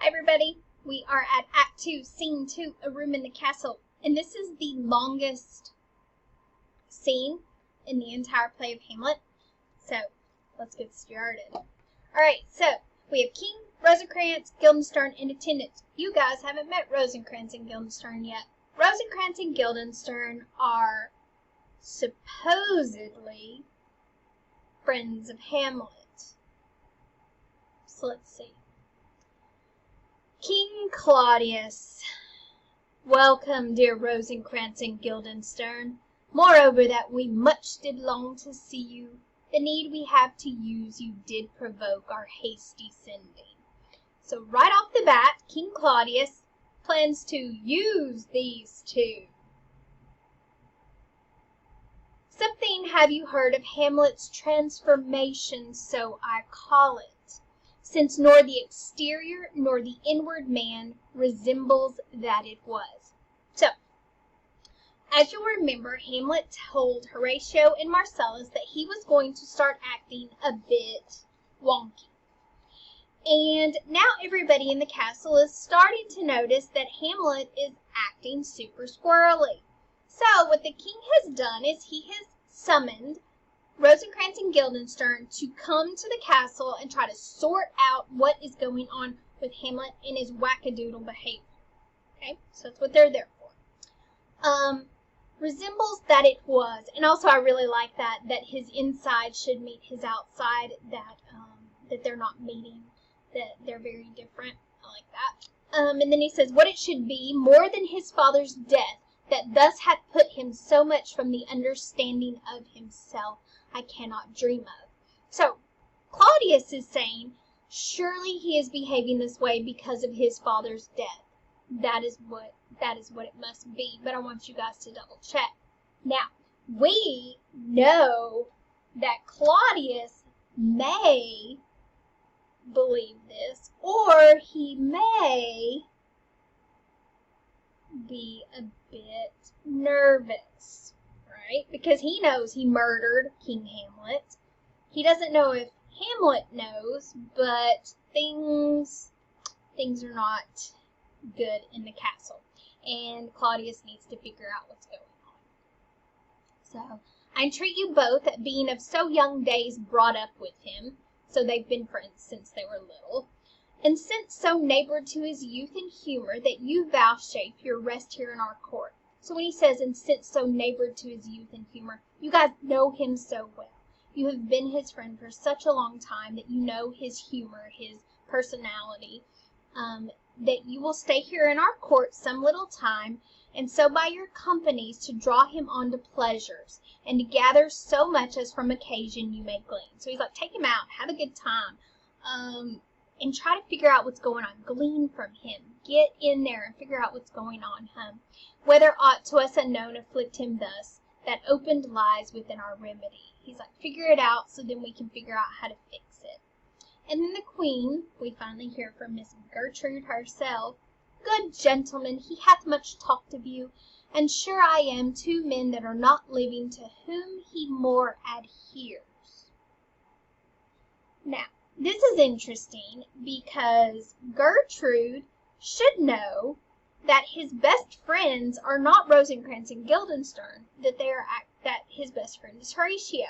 Hi everybody, we are at Act 2, Scene 2, A Room in the Castle, and this is the longest scene in the entire play of Hamlet, so let's get started. Alright, so we have King, Rosencrantz, Guildenstern in attendance. You guys haven't met Rosencrantz and Guildenstern yet. Rosencrantz and Guildenstern are supposedly friends of Hamlet. So let's see. King Claudius, welcome, dear Rosencrantz and Guildenstern. Moreover, that we much did long to see you, the need we have to use you did provoke our hasty sending. So right off the bat, King Claudius plans to use these two. Something have you heard of Hamlet's transformation, so I call it, since nor the exterior nor the inward man resembles that it was. So, as you'll remember, Hamlet told Horatio and Marcellus that he was going to start acting a bit wonky. And now everybody in the castle is starting to notice that Hamlet is acting super squirrely. So, what the king has done is he has summoned Rosencrantz and Guildenstern to come to the castle and try to sort out what is going on with Hamlet and his wackadoodle behavior. Okay, so that's what they're there for. Resembles that it was, and also I really like that his inside should meet his outside, that they're not meeting, that they're very different. I like that. And then he says, what it should be, more than his father's death, that thus hath put him so much from the understanding of himself, I cannot dream of. So, Claudius is saying, surely he is behaving this way because of his father's death. That is what it must be, but I want you guys to double check. Now, we know that Claudius may believe this, or he may be a bit nervous, right? Because he knows he murdered King Hamlet. He doesn't know if Hamlet knows, but things are not good in the castle. And Claudius needs to figure out what's going on. So, I entreat you both, that being of so young days brought up with him, so they've been friends since they were little, and since so neighbored to his youth and humor, that you vouchsafe your rest here in our court. So when he says, and since so neighbored to his youth and humor, you guys know him so well. You have been his friend for such a long time that you know his humor, his personality, that you will stay here in our court some little time, and so by your companies to draw him on to pleasures, and to gather so much as from occasion you may glean. So he's like, take him out, have a good time, and try to figure out what's going on. Glean from him. Get in there and figure out what's going on, whether aught to us unknown afflict him thus, that opened lies within our remedy. He's like, figure it out so then we can figure out how to fix it. And then the queen, we finally hear from Miss Gertrude herself. Good gentleman, he hath much talked of you, and sure I am 2 men that are not living to whom he more adheres. Now, this is interesting because Gertrude should know that his best friends are not Rosencrantz and Guildenstern, that his best friend is Horatio.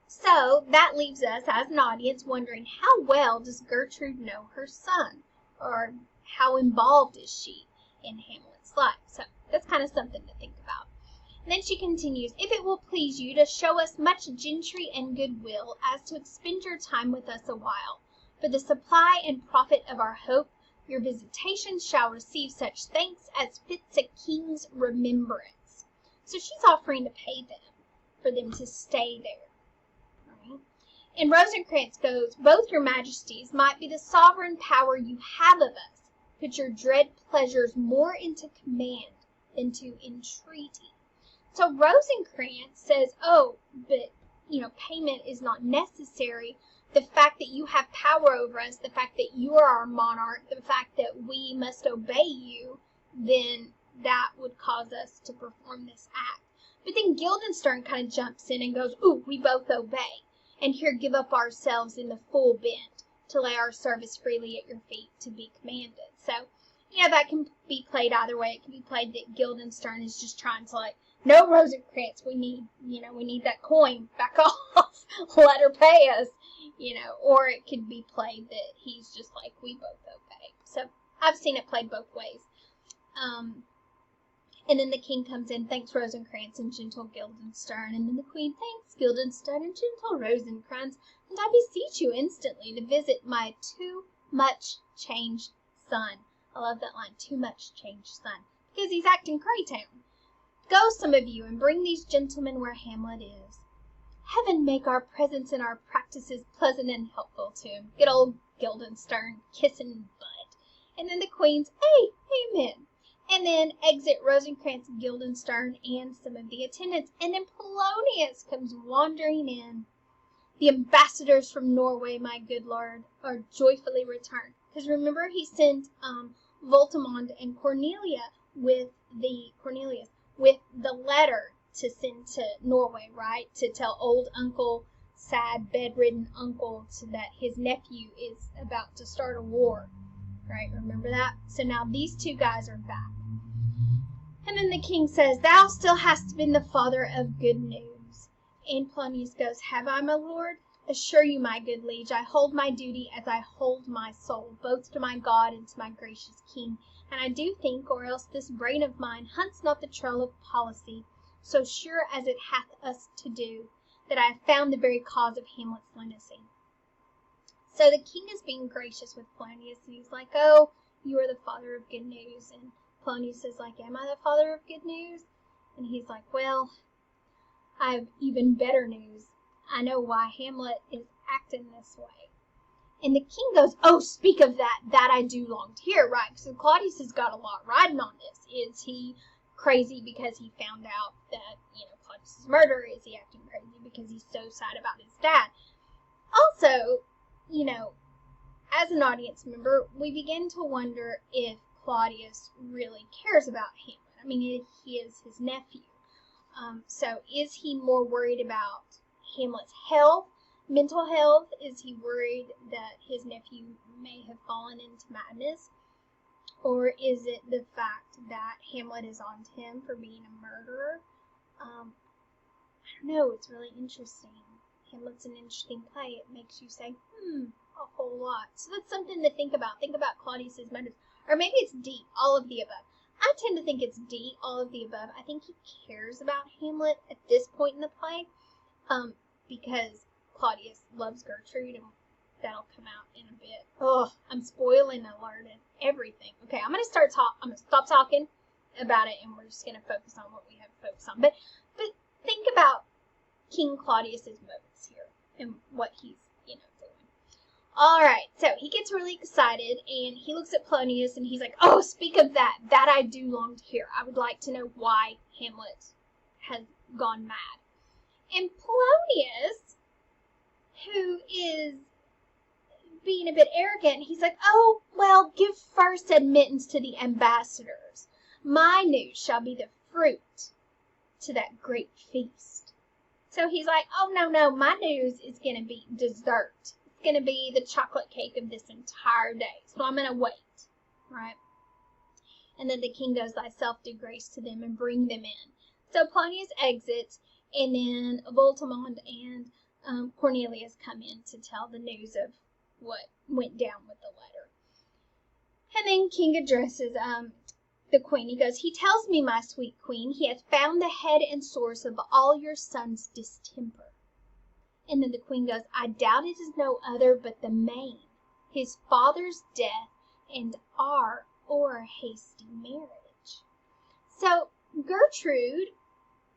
So that leaves us as an audience wondering, how well does Gertrude know her son, or how involved is she in Hamlet's life? So that's kind of something to think about. And then she continues, if it will please you to show us much gentry and goodwill, as to expend your time with us a while, for the supply and profit of our hope, your visitations shall receive such thanks as fits a king's remembrance. So she's offering to pay them for them to stay there. Right? And Rosencrantz goes, both your majesties might be the sovereign power you have of us, put your dread pleasures more into command than to entreaty. So Rosencrantz says, oh, but, payment is not necessary. The fact that you have power over us, the fact that you are our monarch, the fact that we must obey you, then that would cause us to perform this act. But then Guildenstern kind of jumps in and goes, ooh, we both obey, and here give up ourselves in the full bent to lay our service freely at your feet to be commanded. So, that can be played either way. It can be played that Guildenstern is just trying to no Rosencrantz, we need that coin back off. Let her pay us, or it could be played that he's just like, we both obey. So I've seen it played both ways. And then the king comes in, thanks Rosencrantz and gentle Guildenstern, and then the queen, thanks Guildenstern and gentle Rosencrantz, and I beseech you instantly to visit my too much changed son. I love that line, too much changed son, because he's acting Craytown. Go, some of you, and bring these gentlemen where Hamlet is. Heaven make our presence and our practices pleasant and helpful to him. Good old Guildenstern, kissing butt. And then the queen's, amen. And then exit Rosencrantz, Guildenstern, and some of the attendants. And then Polonius comes wandering in. The ambassadors from Norway, my good lord, are joyfully returned. Because remember, he sent Voltimand and Cornelius with the letter to send to Norway, right? To tell old uncle, sad, bedridden uncle, that his nephew is about to start a war, right? Remember that? So now these two guys are back. And then the king says, thou still hast been the father of good news. And Polonius goes, have I, my lord? Assure you, my good liege, I hold my duty as I hold my soul, both to my God and to my gracious king. And I do think, or else this brain of mine hunts not the trail of policy, so sure as it hath us to do, that I have found the very cause of Hamlet's lunacy. So the king is being gracious with Polonius, and he's like, oh, you are the father of good news. And Polonius is like, am I the father of good news? And he's like, well, I have even better news. I know why Hamlet is acting this way. And the king goes, oh, speak of that I do long to hear, right? So Claudius has got a lot riding on this. Is he crazy because he found out that, Claudius' murder? Is he acting crazy because he's so sad about his dad? Also, as an audience member, we begin to wonder if Claudius really cares about Hamlet. I mean, he is his nephew. So is he more worried about Hamlet's health? Mental health? Is he worried that his nephew may have fallen into madness? Or is it the fact that Hamlet is on to him for being a murderer? I don't know. It's really interesting. Hamlet's an interesting play. It makes you say, a whole lot. So that's something to think about. Think about Claudius's motives. Or maybe it's D, all of the above. I tend to think it's D, all of the above. I think he cares about Hamlet at this point in the play, because Claudius loves Gertrude, and that'll come out in a bit. Oh, I'm spoiling alert and everything. Okay, I'm gonna stop talking about it, and we're just gonna focus on what we have to focus on. But think about King Claudius's motives here and what he's doing. All right, so he gets really excited, and he looks at Polonius, and he's like, oh, speak of that I do long to hear. I would like to know why Hamlet has gone mad. And Polonius, who is being a bit arrogant, he's like, oh, well, give first admittance to the ambassadors. My news shall be the fruit to that great feast. So he's like, oh, no, my news is going to be dessert. It's going to be the chocolate cake of this entire day. So I'm going to wait, right? And then the king goes, thyself do grace to them and bring them in. So Polonius exits, and then Voltimand and Cornelius come in to tell the news of what went down with the letter. And then King addresses the queen. He goes, he tells me, my sweet queen, he hath found the head and source of all your son's distemper. And then the queen goes, I doubt it is no other but the main, his father's death and our or hasty marriage. So Gertrude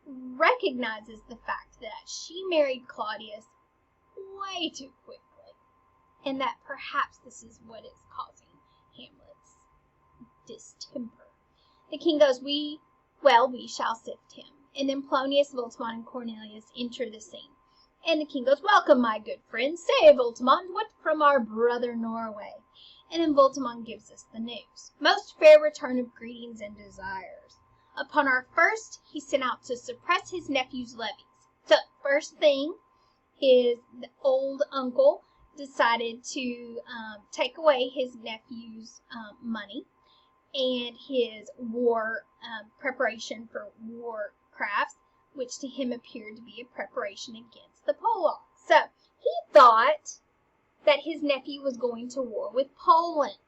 recognizes the fact that she married Claudius way too quickly, and that perhaps this is what is causing Hamlet's distemper. The king goes, we shall sift him. And then Polonius, Voltimand, and Cornelius enter the scene. And the king goes, welcome, my good friend. Say, Voltimand, what from our brother Norway? And then Voltimand gives us the news. Most fair return of greetings and desires. Upon our first, he sent out to suppress his nephew's levies. So, first thing is the old uncle decided to take away his nephew's money and his war preparation for war crafts, which to him appeared to be a preparation against the Polacks. So he thought that his nephew was going to war with Poland.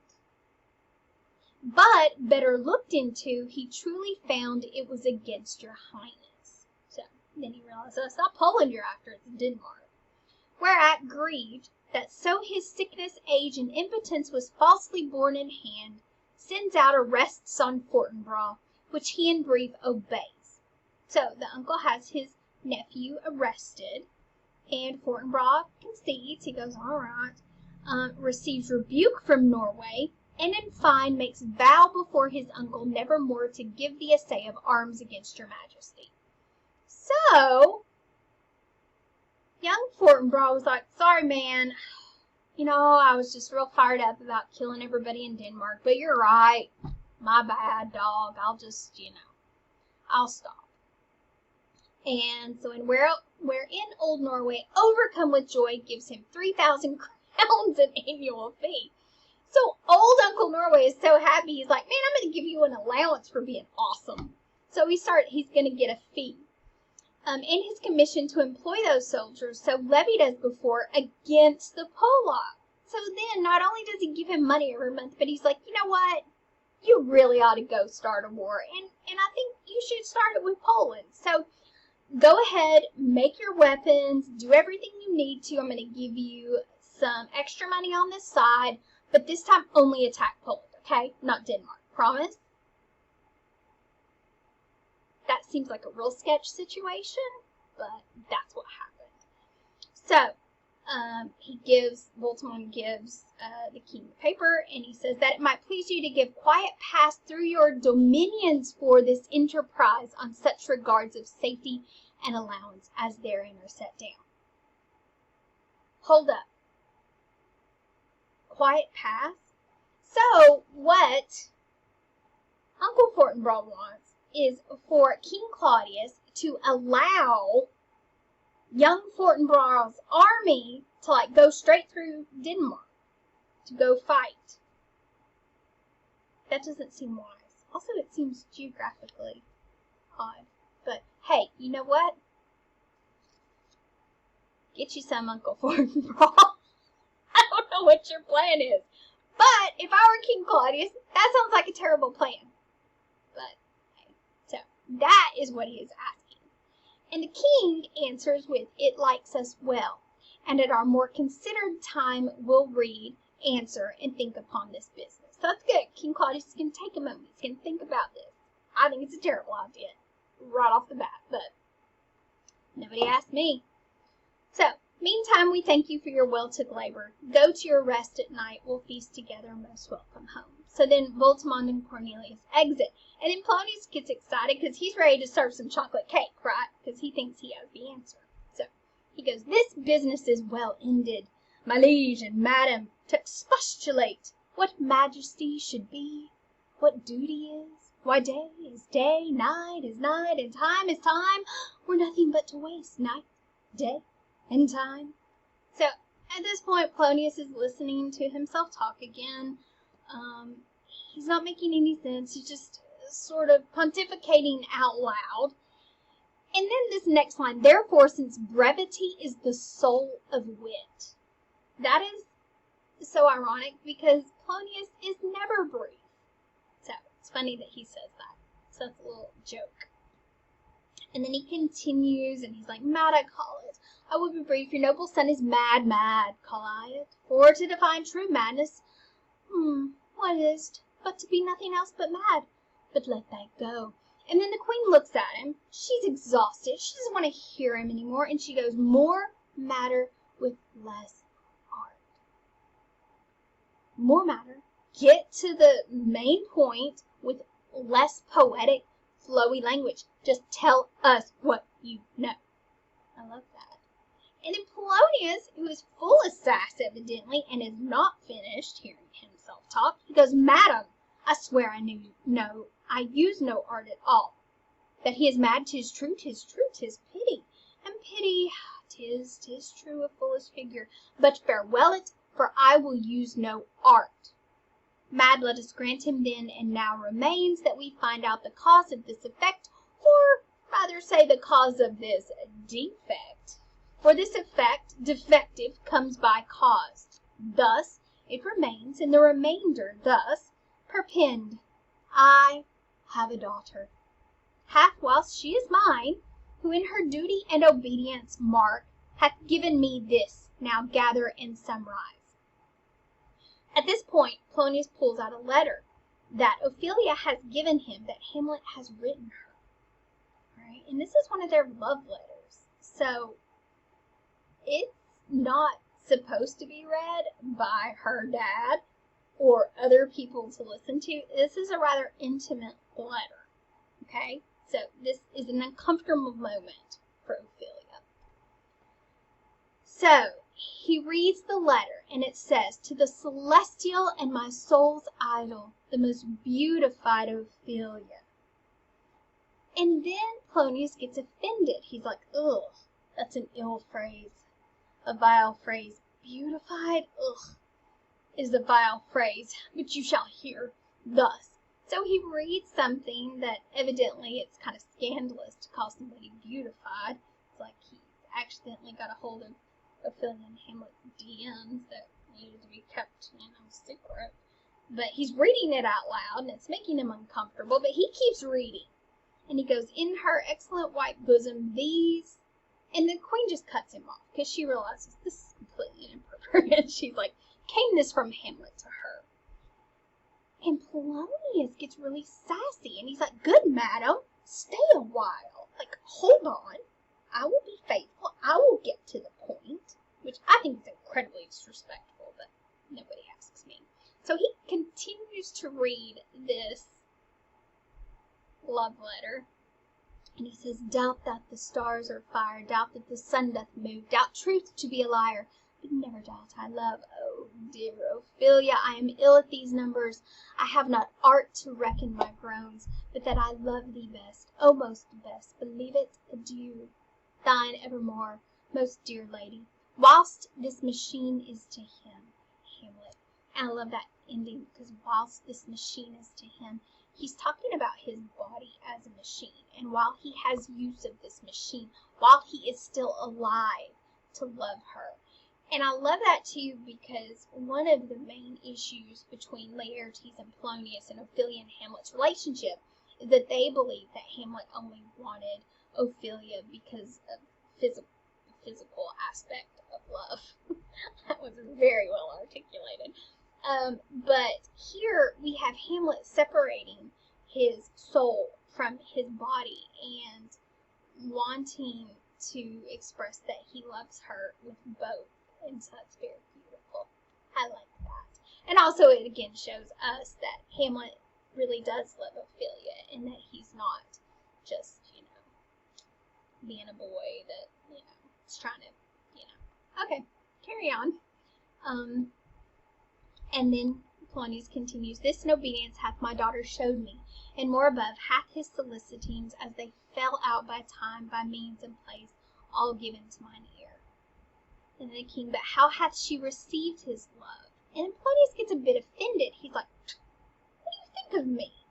But better looked into, he truly found it was against your highness. So then he realized, oh, it's not Poland you're after, it's Denmark. Whereat grieved that so his sickness, age, and impotence was falsely borne in hand, sends out arrests on Fortinbras, which he in brief obeys. So the uncle has his nephew arrested, and Fortinbras concedes. He goes, all right, receives rebuke from Norway, and in fine makes vow before his uncle never more to give the essay of arms against your majesty. So young Fortinbras was like, sorry, man. I was just real fired up about killing everybody in Denmark, but you're right. My bad, dog. I'll just, I'll stop. And so wherein old Norway, overcome with joy, gives him 3,000 crowns an annual fee. So old Uncle Norway is so happy. He's like, man, I'm going to give you an allowance for being awesome. So he's going to get a fee. In his commission to employ those soldiers, so levied as before, against the Polacks. So then, not only does he give him money every month, but he's like, you know what? You really ought to go start a war. And I think you should start it with Poland. So go ahead, make your weapons, do everything you need to. I'm going to give you some extra money on this side, but this time only attack Poland, okay? Not Denmark. Promise? That seems like a real sketch situation, but that's what happened. So, Voltimand gives the king the paper, and he says that it might please you to give quiet pass through your dominions for this enterprise on such regards of safety and allowance as therein are set down. Hold up. Quiet pass? So, what Uncle Fortinbras wants is for King Claudius to allow young Fortinbras' army to go straight through Denmark to go fight. That doesn't seem wise. Also, it seems geographically odd. But hey, you know what? Get you some, Uncle Fortinbras. I don't know what your plan is. But if I were King Claudius, that sounds like a terrible plan. But so that is what he is asking. And the king answers with, it likes us well, and at our more considered time we'll read, answer, and think upon this business. So that's good. King Claudius is going to take a moment. He's going to think about this. I think it's a terrible idea right off the bat, but nobody asked me. So, meantime, we thank you for your well-took labor. Go to your rest at night. We'll feast together. Most welcome home. So then Voltimand and Cornelius exit. And then Polonius gets excited because he's ready to serve some chocolate cake, right? Because he thinks he has the answer. So he goes, this business is well ended, my liege and madam, to expostulate what majesty should be, what duty is, why day is day, night is night, and time is time, we're nothing but to waste night, day, and time. So at this point, Polonius is listening to himself talk again. He's not making any sense. He's just sort of pontificating out loud. And then this next line, therefore, since brevity is the soul of wit. That is so ironic because Polonius is never brief. So it's funny that he says that. So it's a little joke. And then he continues, and he's like, mad I call it. I will be brief. Your noble son is mad, call I it. For to define true madness, what is't but to be nothing else but mad? But let that go. And then the queen looks at him. She's exhausted. She doesn't want to hear him anymore. And she goes, more matter with less art. More matter. Get to the main point with less poetic, flowy language. Just tell us what you know. I love that. And then Polonius, who is full of sass evidently and is not finished hearing himself talk, he goes, Madam, I swear I use no art at all. That he is mad, 'tis true, 'tis pity. And pity, 'Tis true, a foolish figure. But farewell it, for I will use no art. Mad, let us grant him then, and now remains that we find out the cause of this effect, or rather say the cause of this defect. For this effect, defective, comes by cause. Thus it remains, and the remainder thus, perpend. I have a daughter, hath whilst she is mine, who in her duty and obedience mark, hath given me this, now gather and summarize. At this point, Polonius pulls out a letter that Ophelia has given him that Hamlet has written her. Right? And this is one of their love letters. So it's not supposed to be read by her dad or other people to listen to. This is a rather intimate letter. Okay? So this is an uncomfortable moment for Ophelia. So he reads the letter, and it says, "To the celestial and my soul's idol, the most beautified Ophelia." And then Polonius gets offended. He's like, ugh, that's an ill phrase, a vile phrase. Beautified, ugh, is a vile phrase, but you shall hear thus. So he reads something that evidently it's kind of scandalous to call somebody beautified. It's like he accidentally got a hold of Ophelia and Hamlet's DMs that needed to be kept, secret. But he's reading it out loud, and it's making him uncomfortable, but he keeps reading. And he goes, "In her excellent white bosom, these," and the queen just cuts him off, because she realizes this is completely inappropriate. She's like, "Came this from Hamlet to her?" And Polonius gets really sassy, and he's like, "Good madam, stay a while. Like, hold on. I will be faithful. I will get to the point," which I think is incredibly disrespectful, but nobody asks me. So he continues to read this love letter, and he says, "Doubt that the stars are fire, doubt that the sun doth move, doubt truth to be a liar, but never doubt I love. Oh, dear Ophelia, I am ill at these numbers. I have not art to reckon my groans, but that I love thee best, oh, most best. Believe it, adieu. Thine evermore, most dear lady, whilst this machine is to him," Hamlet. And I love that ending, because whilst this machine is to him, he's talking about his body as a machine. And while he has use of this machine, while he is still alive, to love her. And I love that too, because one of the main issues between Laertes and Polonius and Ophelia and Hamlet's relationship is that they believe that Hamlet only wanted Ophelia because of physical aspect of love. That was very well articulated. But here we have Hamlet separating his soul from his body and wanting to express that he loves her with both. And so it's very beautiful. I like that. And also it again shows us that Hamlet really does love Ophelia, and that he's not just, being a boy that, is trying to, Okay, carry on. And then Polonius continues, "This in obedience hath my daughter showed me, and more above hath his solicitings, as they fell out by time, by means and place, all given to mine ear." And then the king, "But how hath she received his love?" And Polonius gets a bit offended. He's like, "What do you think of me?"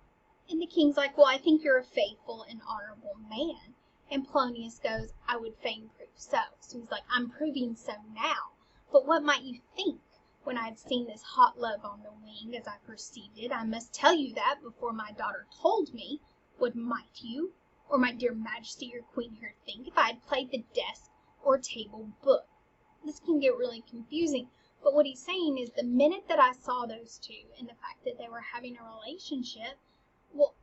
And the king's like, "Well, I think you're a faithful and honorable man." And Polonius goes, "I would fain prove so." So he's like, "I'm proving so now. But what might you think when I had seen this hot love on the wing, as I perceived it? I must tell you that, before my daughter told me, what might you, or my dear majesty, your queen here, think if I had played the desk or table book?" This can get really confusing, but what he's saying is the minute that I saw those two and the fact that they were having a relationship, well,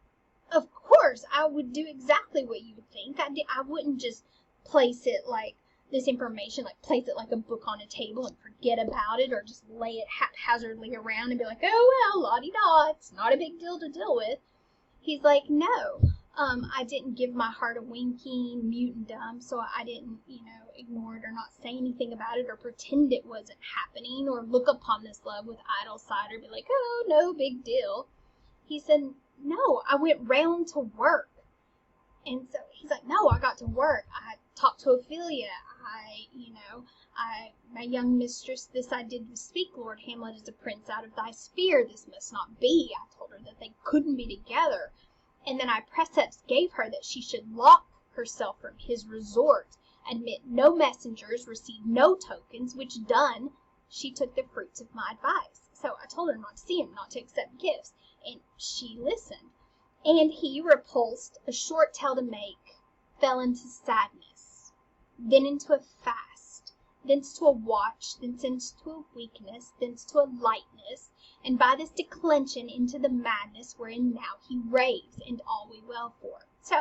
of course, I would do exactly what you would think. I wouldn't just place it like this information, like place it like a book on a table and forget about it, or just lay it haphazardly around and be like, "Oh, well, la-di-da, it's not a big deal to deal with." He's like, "No, I didn't give my heart a winking, mute and dumb, so I didn't, ignore it or not say anything about it or pretend it wasn't happening or look upon this love with idle sight or be like, oh, no big deal." He said, "No, I went round to work." And so he's like, "No, I got to work. talk to Ophelia. My young mistress, this I did speak. Lord Hamlet is a prince out of thy sphere. This must not be. I told her that they couldn't be together. And then I precepts gave her that she should lock herself from his resort, admit no messengers, receive no tokens, which done, she took the fruits of my advice. So I told her not to see him, not to accept gifts, and she listened. And he, repulsed, a short tale to make, fell into sadness, then into a fast, thence to a watch, thence into a weakness, thence to a lightness, and by this declension into the madness wherein now he raves, and all we well for. So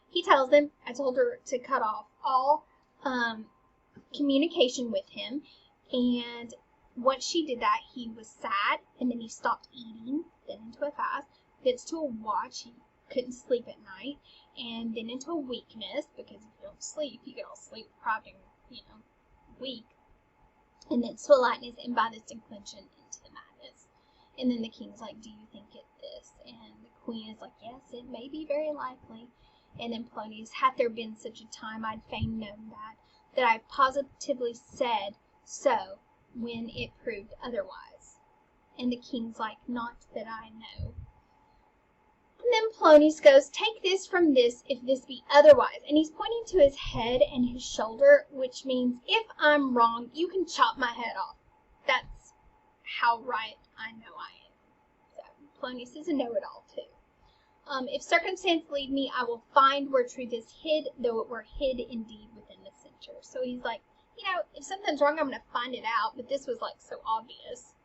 he tells them, I told her to cut off all communication with him, and once she did that, he was sad, and then he stopped eating, then into a fast, thence to a watch, he couldn't sleep at night, and then into a weakness, because if you don't sleep, you get all sleep deprived and, weak, and then to a lightness, and by this declension into the madness. And then the king's like, do you think it this? And the queen is like, yes, it may be very likely. And then Polonius, had there been such a time, I'd fain known that I positively said so when it proved otherwise. And the king's like, not that I know. And then Polonius goes, take this from this, if this be otherwise. And he's pointing to his head and his shoulder, which means, if I'm wrong, you can chop my head off. That's how right I know I am. So Polonius is a know-it-all, too. If circumstance lead me, I will find where truth is hid, though it were hid indeed within the center. So he's like, if something's wrong, I'm going to find it out. But this was like so obvious.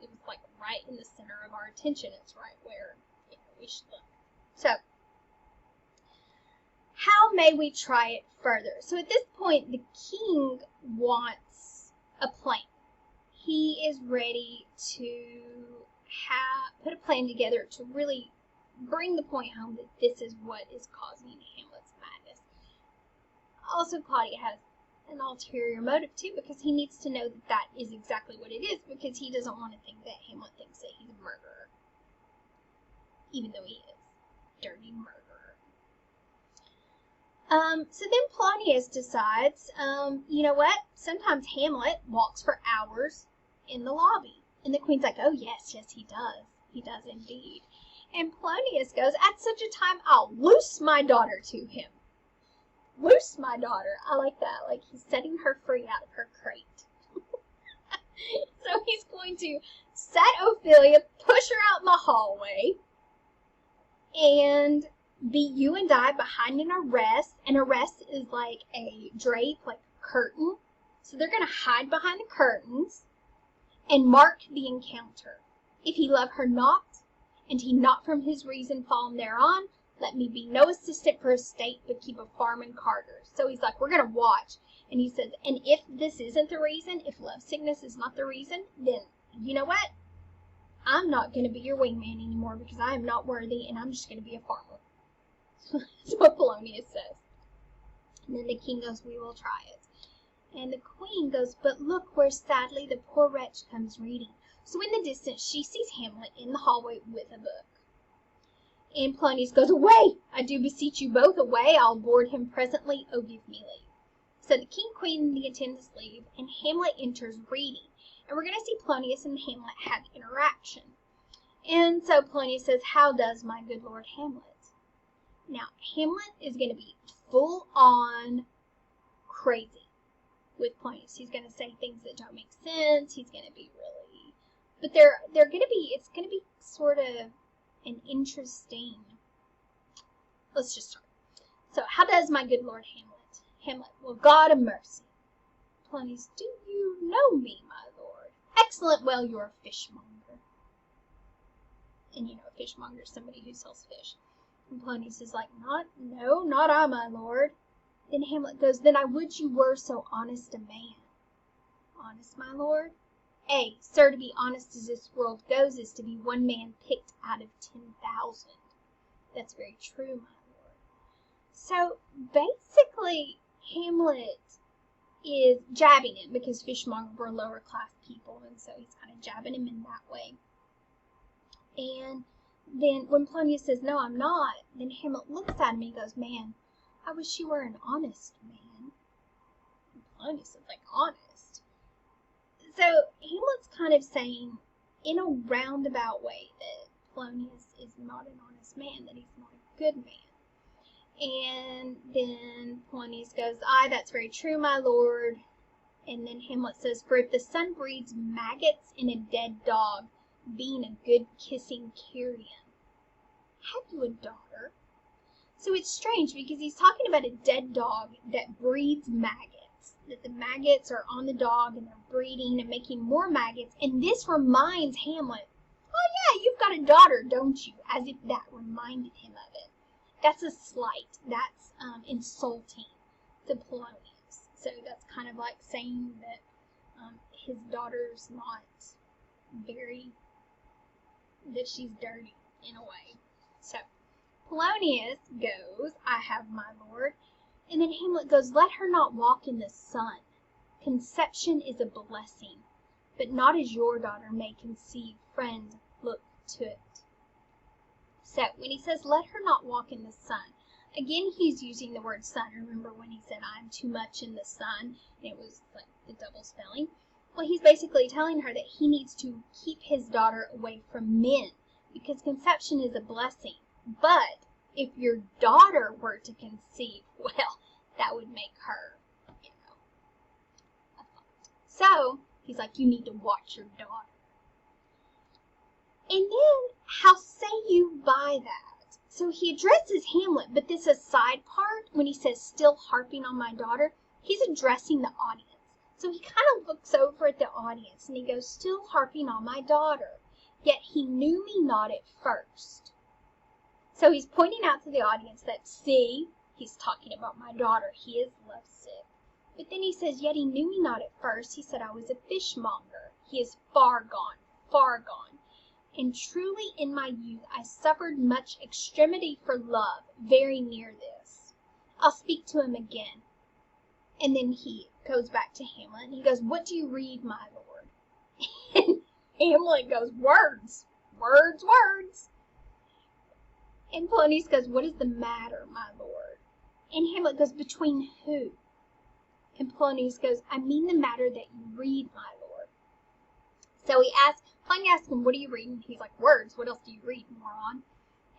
It was like right in the center of our attention. It's right where we should look. So, how may we try it further? So at this point, the king wants a plan. He is ready to put a plan together to really bring the point home that this is what is causing Hamlet's madness. Also, Claudia has an ulterior motive too, because he needs to know that that is exactly what it is, because he doesn't want to think that Hamlet thinks that he's a murderer, even though he is. Dirty murderer. So then Polonius decides, you know what? Sometimes Hamlet walks for hours in the lobby. And the queen's like, oh, yes, he does. He does indeed. And Polonius goes, at such a time, I'll loose my daughter to him. Loose my daughter. I like that. Like he's setting her free out of her crate. So he's going to set Ophelia, push her out in the hallway, and be you and I behind an arrest. An arrest is like a drape, like a curtain. So they're going to hide behind the curtains and mark the encounter. If he love her not, and he not from his reason fallen thereon, let me be no assistant for his state, but keep a farm and carters. So he's like, we're going to watch. And he says, and if this isn't the reason, if love sickness is not the reason, then you know what? I'm not going to be your wingman anymore, because I am not worthy, and I'm just going to be a farmer. That's what Polonius says. And then the king goes, we will try it. And the queen goes, but look where sadly the poor wretch comes reading. So in the distance she sees Hamlet in the hallway with a book. And Polonius goes, away! I do beseech you both, away! I'll board him presently. Oh, give me leave. So the king, queen, and the attendants leave, and Hamlet enters reading. And we're going to see Polonius and Hamlet have interaction. And so Polonius says, how does my good Lord Hamlet? Now, Hamlet is going to be full on crazy with Polonius. He's going to say things that don't make sense. He's going to be really, but it's going to be sort of an interesting, let's just start. So, how does my good Lord Hamlet? Hamlet, well, God of mercy. Polonius, do you know me, my lord? Excellent, well, you're a fishmonger. And a fishmonger is somebody who sells fish. And Polonius is like, not I, my lord. Then Hamlet goes, then I would you were so honest a man. Honest, my lord? Sir, to be honest as this world goes is to be one man picked out of 10,000. That's very true, my lord. So, basically, Hamlet is jabbing him, because fishmongers were lower class people, and so he's kind of jabbing him in that way. And then when Polonius says, no, I'm not, then Hamlet looks at him and he goes, man, I wish you were an honest man. And Polonius is like, honest? So Hamlet's kind of saying, in a roundabout way, that Polonius is not an honest man, that he's not a good man. And then Polonius goes, aye, that's very true, my lord. And then Hamlet says, for if the sun breeds maggots in a dead dog, being a good kissing carrion, have you a daughter? So it's strange because he's talking about a dead dog that breeds maggots, that the maggots are on the dog and they're breeding and making more maggots. And this reminds Hamlet, oh yeah, you've got a daughter, don't you? As if that reminded him of it. That's a slight. That's insulting to Polonius. So that's kind of like saying that his daughter's not that she's dirty in a way. So Polonius goes, I have my lord. And then Hamlet goes, let her not walk in the sun. Conception is a blessing, but not as your daughter may conceive. Friend, look to it. So when he says, let her not walk in the sun, again, he's using the word sun. Remember when he said, I'm too much in the sun, and it was like the double spelling? Well, he's basically telling her that he needs to keep his daughter away from men, because conception is a blessing. But if your daughter were to conceive, well, that would make her, a thought. So he's like, you need to watch your daughter. And then, how say you by that? So he addresses Hamlet, but this aside part, when he says, still harping on my daughter, he's addressing the audience. So he kind of looks over at the audience, and he goes, still harping on my daughter, yet he knew me not at first. So he's pointing out to the audience that, see, he's talking about my daughter. He is lovesick. But then he says, yet he knew me not at first. He said I was a fishmonger. He is far gone, far gone. And truly in my youth I suffered much extremity for love, very near this. I'll speak to him again. And then he goes back to Hamlet, and he goes, what do you read, my lord? And Hamlet goes, words, words, words. And Polonius goes, what is the matter, my lord? And Hamlet goes, between who? And Polonius goes, I mean the matter that you read, my lord. So Polonius asks him, what are you reading? He's like, words. What else do you read, moron?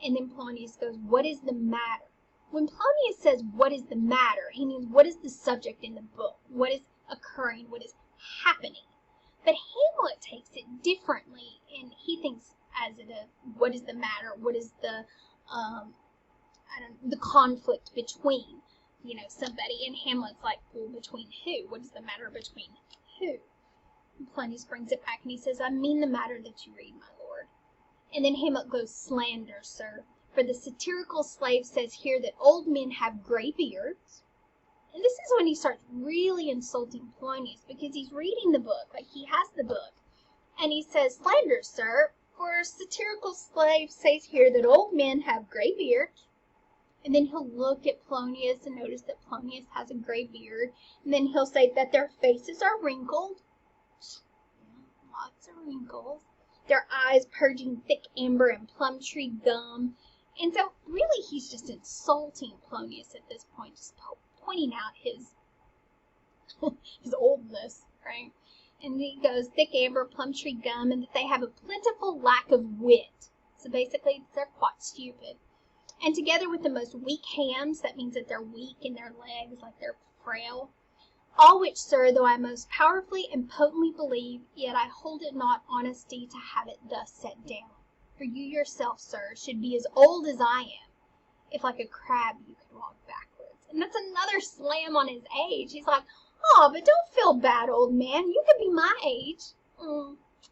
And then Polonius goes, what is the matter? When Polonius says, what is the matter, he means, what is the subject in the book? What is occurring? What is happening? But Hamlet takes it differently, and he thinks as it a, what is the matter? What is the conflict between, somebody? And Hamlet's like, well, between who? What is the matter between who? And Polonius brings it back, and he says, I mean the matter that you read, my lord. And then Hamlet goes, slander, sir. For the satirical slave says here that old men have gray beards. And this is when he starts really insulting Polonius, because he's reading the book, like he has the book. And he says, slander, sir, for a satirical slave says here that old men have gray beards. And then he'll look at Polonius and notice that Polonius has a gray beard. And then he'll say that their faces are wrinkled. Yeah, lots of wrinkles. Their eyes purging thick amber and plum tree gum. And so, really, he's just insulting Polonius at this point, just pointing out his oldness, right? And he goes, thick amber, plum tree gum, and that they have a plentiful lack of wit. So basically, they're quite stupid. And together with the most weak hams, that means that they're weak in their legs, like they're frail. All which, sir, though I most powerfully and potently believe, yet I hold it not honesty to have it thus set down. For you yourself, sir, should be as old as I am, if like a crab you could walk backwards. And that's another slam on his age. He's like, oh, but don't feel bad, old man. You could be my age,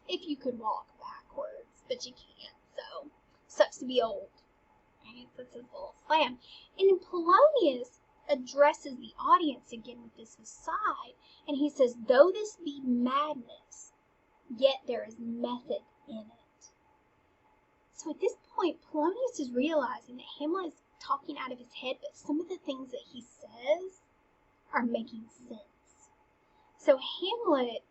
if you could walk backwards, but you can't, so sucks to be old. Right? That's his little slam. And then Polonius addresses the audience again with this aside, and he says, though this be madness, yet there is method in it. So at this point, Polonius is realizing that Hamlet is talking out of his head, but some of the things that he says are making sense. So Hamlet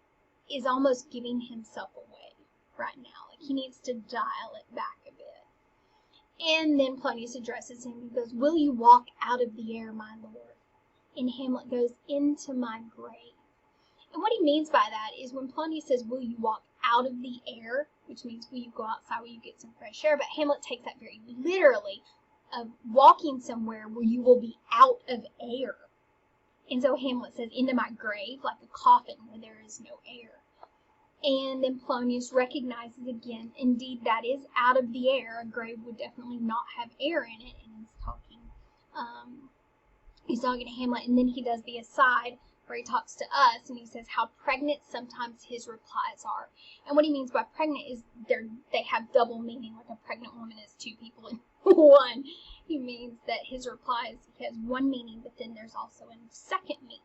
is almost giving himself away right now. Like he needs to dial it back a bit. And then Polonius addresses him. He goes, "Will you walk out of the air, my lord?" And Hamlet goes, "Into my grave." And what he means by that is when Polonius says, "Will you walk out of the air?" which means will you go outside, will you get some fresh air? But Hamlet takes that very literally, of walking somewhere where you will be out of air. And so Hamlet says, "Into my grave," like a coffin where there is no air. And then Polonius recognizes again, indeed, that is out of the air. A grave would definitely not have air in it. And he's talking to Hamlet, and then he does the aside where he talks to us, and he says how pregnant sometimes his replies are. And what he means by pregnant is they have double meaning, like a pregnant woman is two people in one. He means that his replies, he has one meaning, but then there's also a second meaning.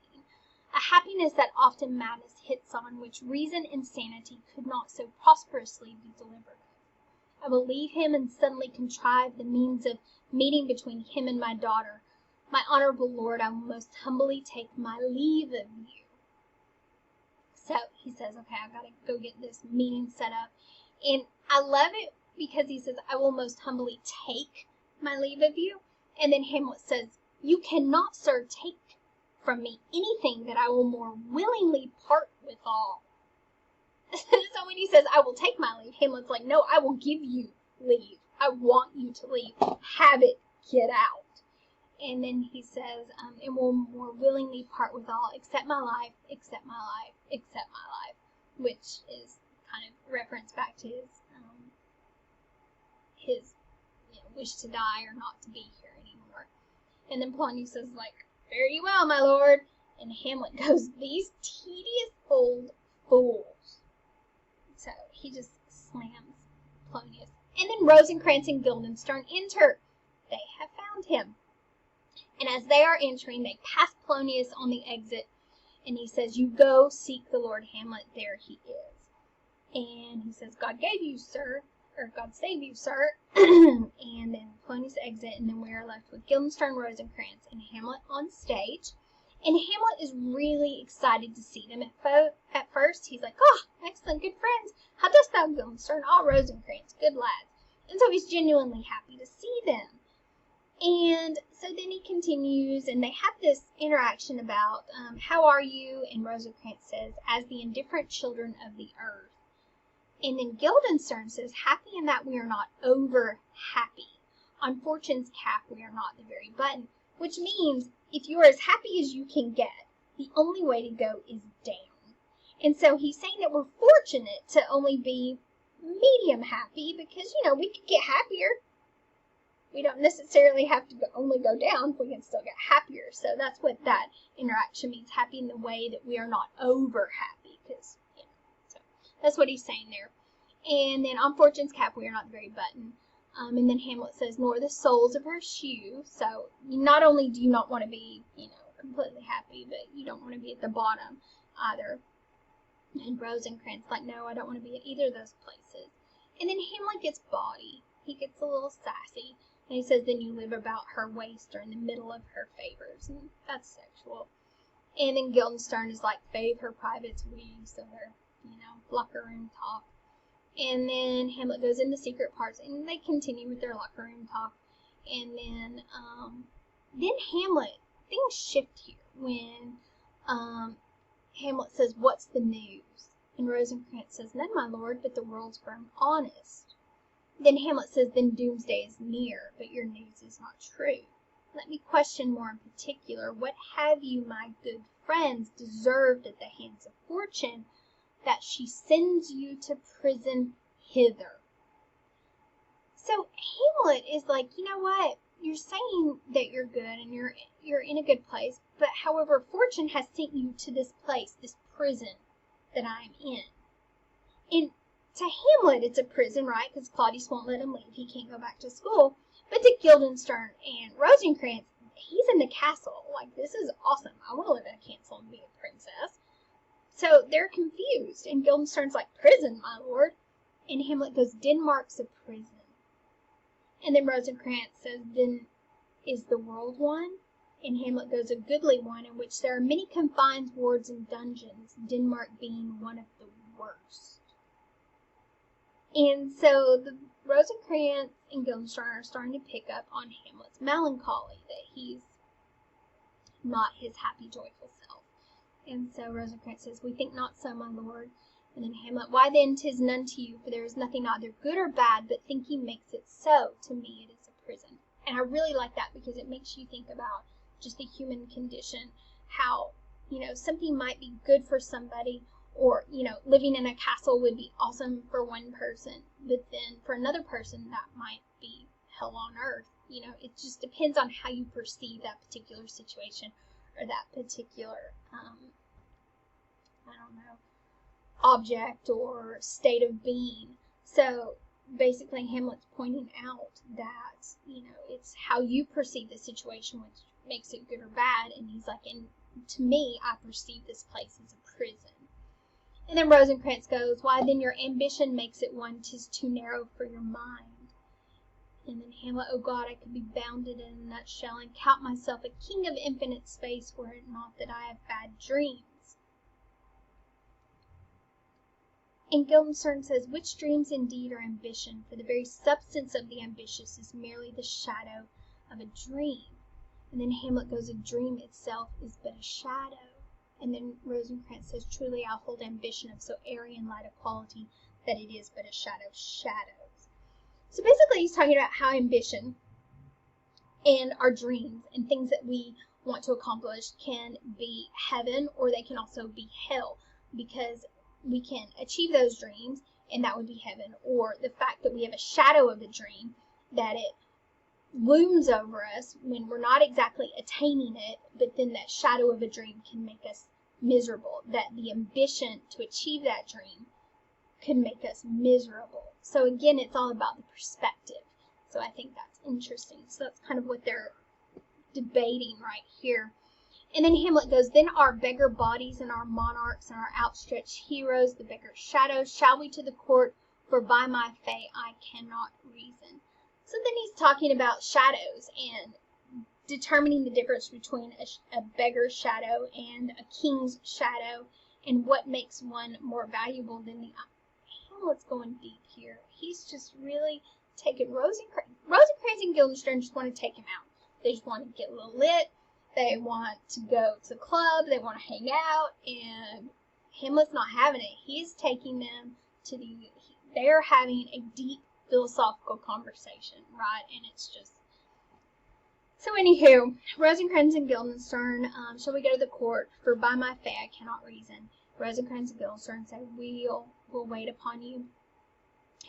A happiness that often madness hits on, which reason and sanity could not so prosperously be delivered of. I will leave him and suddenly contrive the means of meeting between him and my daughter. My honorable lord, I will most humbly take my leave of you. So he says, okay, I've got to go get this meeting set up. And I love it because he says, I will most humbly take my leave of you. And then Hamlet says, you cannot, sir, take from me anything that I will more willingly part withal. So when he says, I will take my leave, Hamlet's like, no, I will give you leave. I want you to leave. Have it. Get out. And then he says, and will more willingly part with all, except my life, except my life, except my life, which is kind of reference back to his wish to die or not to be here anymore. And then Polonius says, like, fare you well, my lord. And Hamlet goes, these tedious old fools. So he just slams Polonius. And then Rosencrantz and Guildenstern enter. They have found him. And as they are entering, they pass Polonius on the exit, and he says, you go seek the Lord Hamlet, there he is. And he says, God gave you, sir, or God save you, sir. And then Polonius exit, and then we are left with Guildenstern, Rosencrantz, and Hamlet on stage. And Hamlet is really excited to see them. At first, he's like, oh, excellent, good friends. How dost thou, Guildenstern? Ah, Rosencrantz, good lads. And so he's genuinely happy to see them. And so then he continues, and they have this interaction about, how are you? And Rosencrantz says, as the indifferent children of the earth. And then Guildenstern says, happy in that we are not over happy. On fortune's cap we are not the very button. Which means, if you are as happy as you can get, the only way to go is down. And so he's saying that we're fortunate to only be medium happy, because, we could get happier. We don't necessarily have to only go down. We can still get happier. So that's what that interaction means. Happy in the way that we are not over happy. Because, so that's what he's saying there. And then on fortune's cap, we are not the very button. And then Hamlet says, nor the soles of her shoe. So not only do you not want to be, completely happy, but you don't want to be at the bottom either. And Rosencrantz like, no, I don't want to be at either of those places. And then Hamlet gets bawdy. He gets a little sassy. And he says, then you live about her waist or in the middle of her favors. And that's sexual. And then Guildenstern is like, fave her privates we. So they're, locker room talk. And then Hamlet goes into secret parts. And they continue with their locker room talk. And then Hamlet, things shift here. When Hamlet says, what's the news? And Rosencrantz says, none, my lord, but the world's grown honest. Then Hamlet says, then doomsday is near, but your news is not true. Let me question more in particular, what have you, my good friends, deserved at the hands of fortune, that she sends you to prison hither? So Hamlet is like, you know what? You're saying that you're good and you're in a good place, but however, fortune has sent you to this place, this prison that I'm in. And to Hamlet, it's a prison, right? Because Claudius won't let him leave. He can't go back to school. But to Guildenstern and Rosencrantz, he's in the castle. Like, this is awesome. I want to live in a castle and be a princess. So they're confused. And Guildenstern's like, prison, my lord. And Hamlet goes, Denmark's a prison. And then Rosencrantz says, then is the world one? And Hamlet goes, a goodly one, in which there are many confines, wards, and dungeons, Denmark being one of the worst. And so the Rosencrantz and Guildenstern are starting to pick up on Hamlet's melancholy, that he's not his happy, joyful self. And so Rosencrantz says, "We think not so, my lord." And then Hamlet, "Why then 'tis none to you, for there is nothing either good or bad, but thinking makes it so. To me it is a prison." And I really like that because it makes you think about just the human condition, how, something might be good for somebody, or, living in a castle would be awesome for one person, but then for another person that might be hell on earth. It just depends on how you perceive that particular situation or that particular, object or state of being. So basically Hamlet's pointing out that, it's how you perceive the situation which makes it good or bad. And he's like, and to me, I perceive this place as a prison. And then Rosencrantz goes, "Why then your ambition makes it one 'tis too narrow for your mind." And then Hamlet, "Oh God, I could be bounded in a nutshell and count myself a king of infinite space were it not that I have bad dreams." And Guildenstern says, "Which dreams indeed are ambition, for the very substance of the ambitious is merely the shadow of a dream." And then Hamlet goes, "A dream itself is but a shadow." And then Rosencrantz says, "Truly I hold ambition of so airy and light a quality that it is but a shadow of shadows." So basically he's talking about how ambition and our dreams and things that we want to accomplish can be heaven, or they can also be hell, because we can achieve those dreams and that would be heaven, or the fact that we have a shadow of a dream, that it looms over us when we're not exactly attaining it, but then that shadow of a dream can make us miserable, that the ambition to achieve that dream could make us miserable. So again, it's all about the perspective. So I think that's interesting. So that's kind of what they're debating right here. And then Hamlet goes, "Then our beggar bodies and our monarchs and our outstretched heroes, the beggar shadows, shall we to the court, for by my fay I cannot reason." So then he's talking about shadows and determining the difference between a beggar's shadow and a king's shadow, and what makes one more valuable than the other. Hamlet's going deep here. He's just really taking Rosencrantz and Guildenstern just want to take him out. They just want to get a little lit. They want to go to the club. They want to hang out. And Hamlet's not having it. He's taking them to they're having a deep philosophical conversation, right? And it's just, so anywho, Rosencrantz and Guildenstern, "Shall we go to the court? For by my fay I cannot reason." Rosencrantz and Guildenstern say, we'll wait upon you."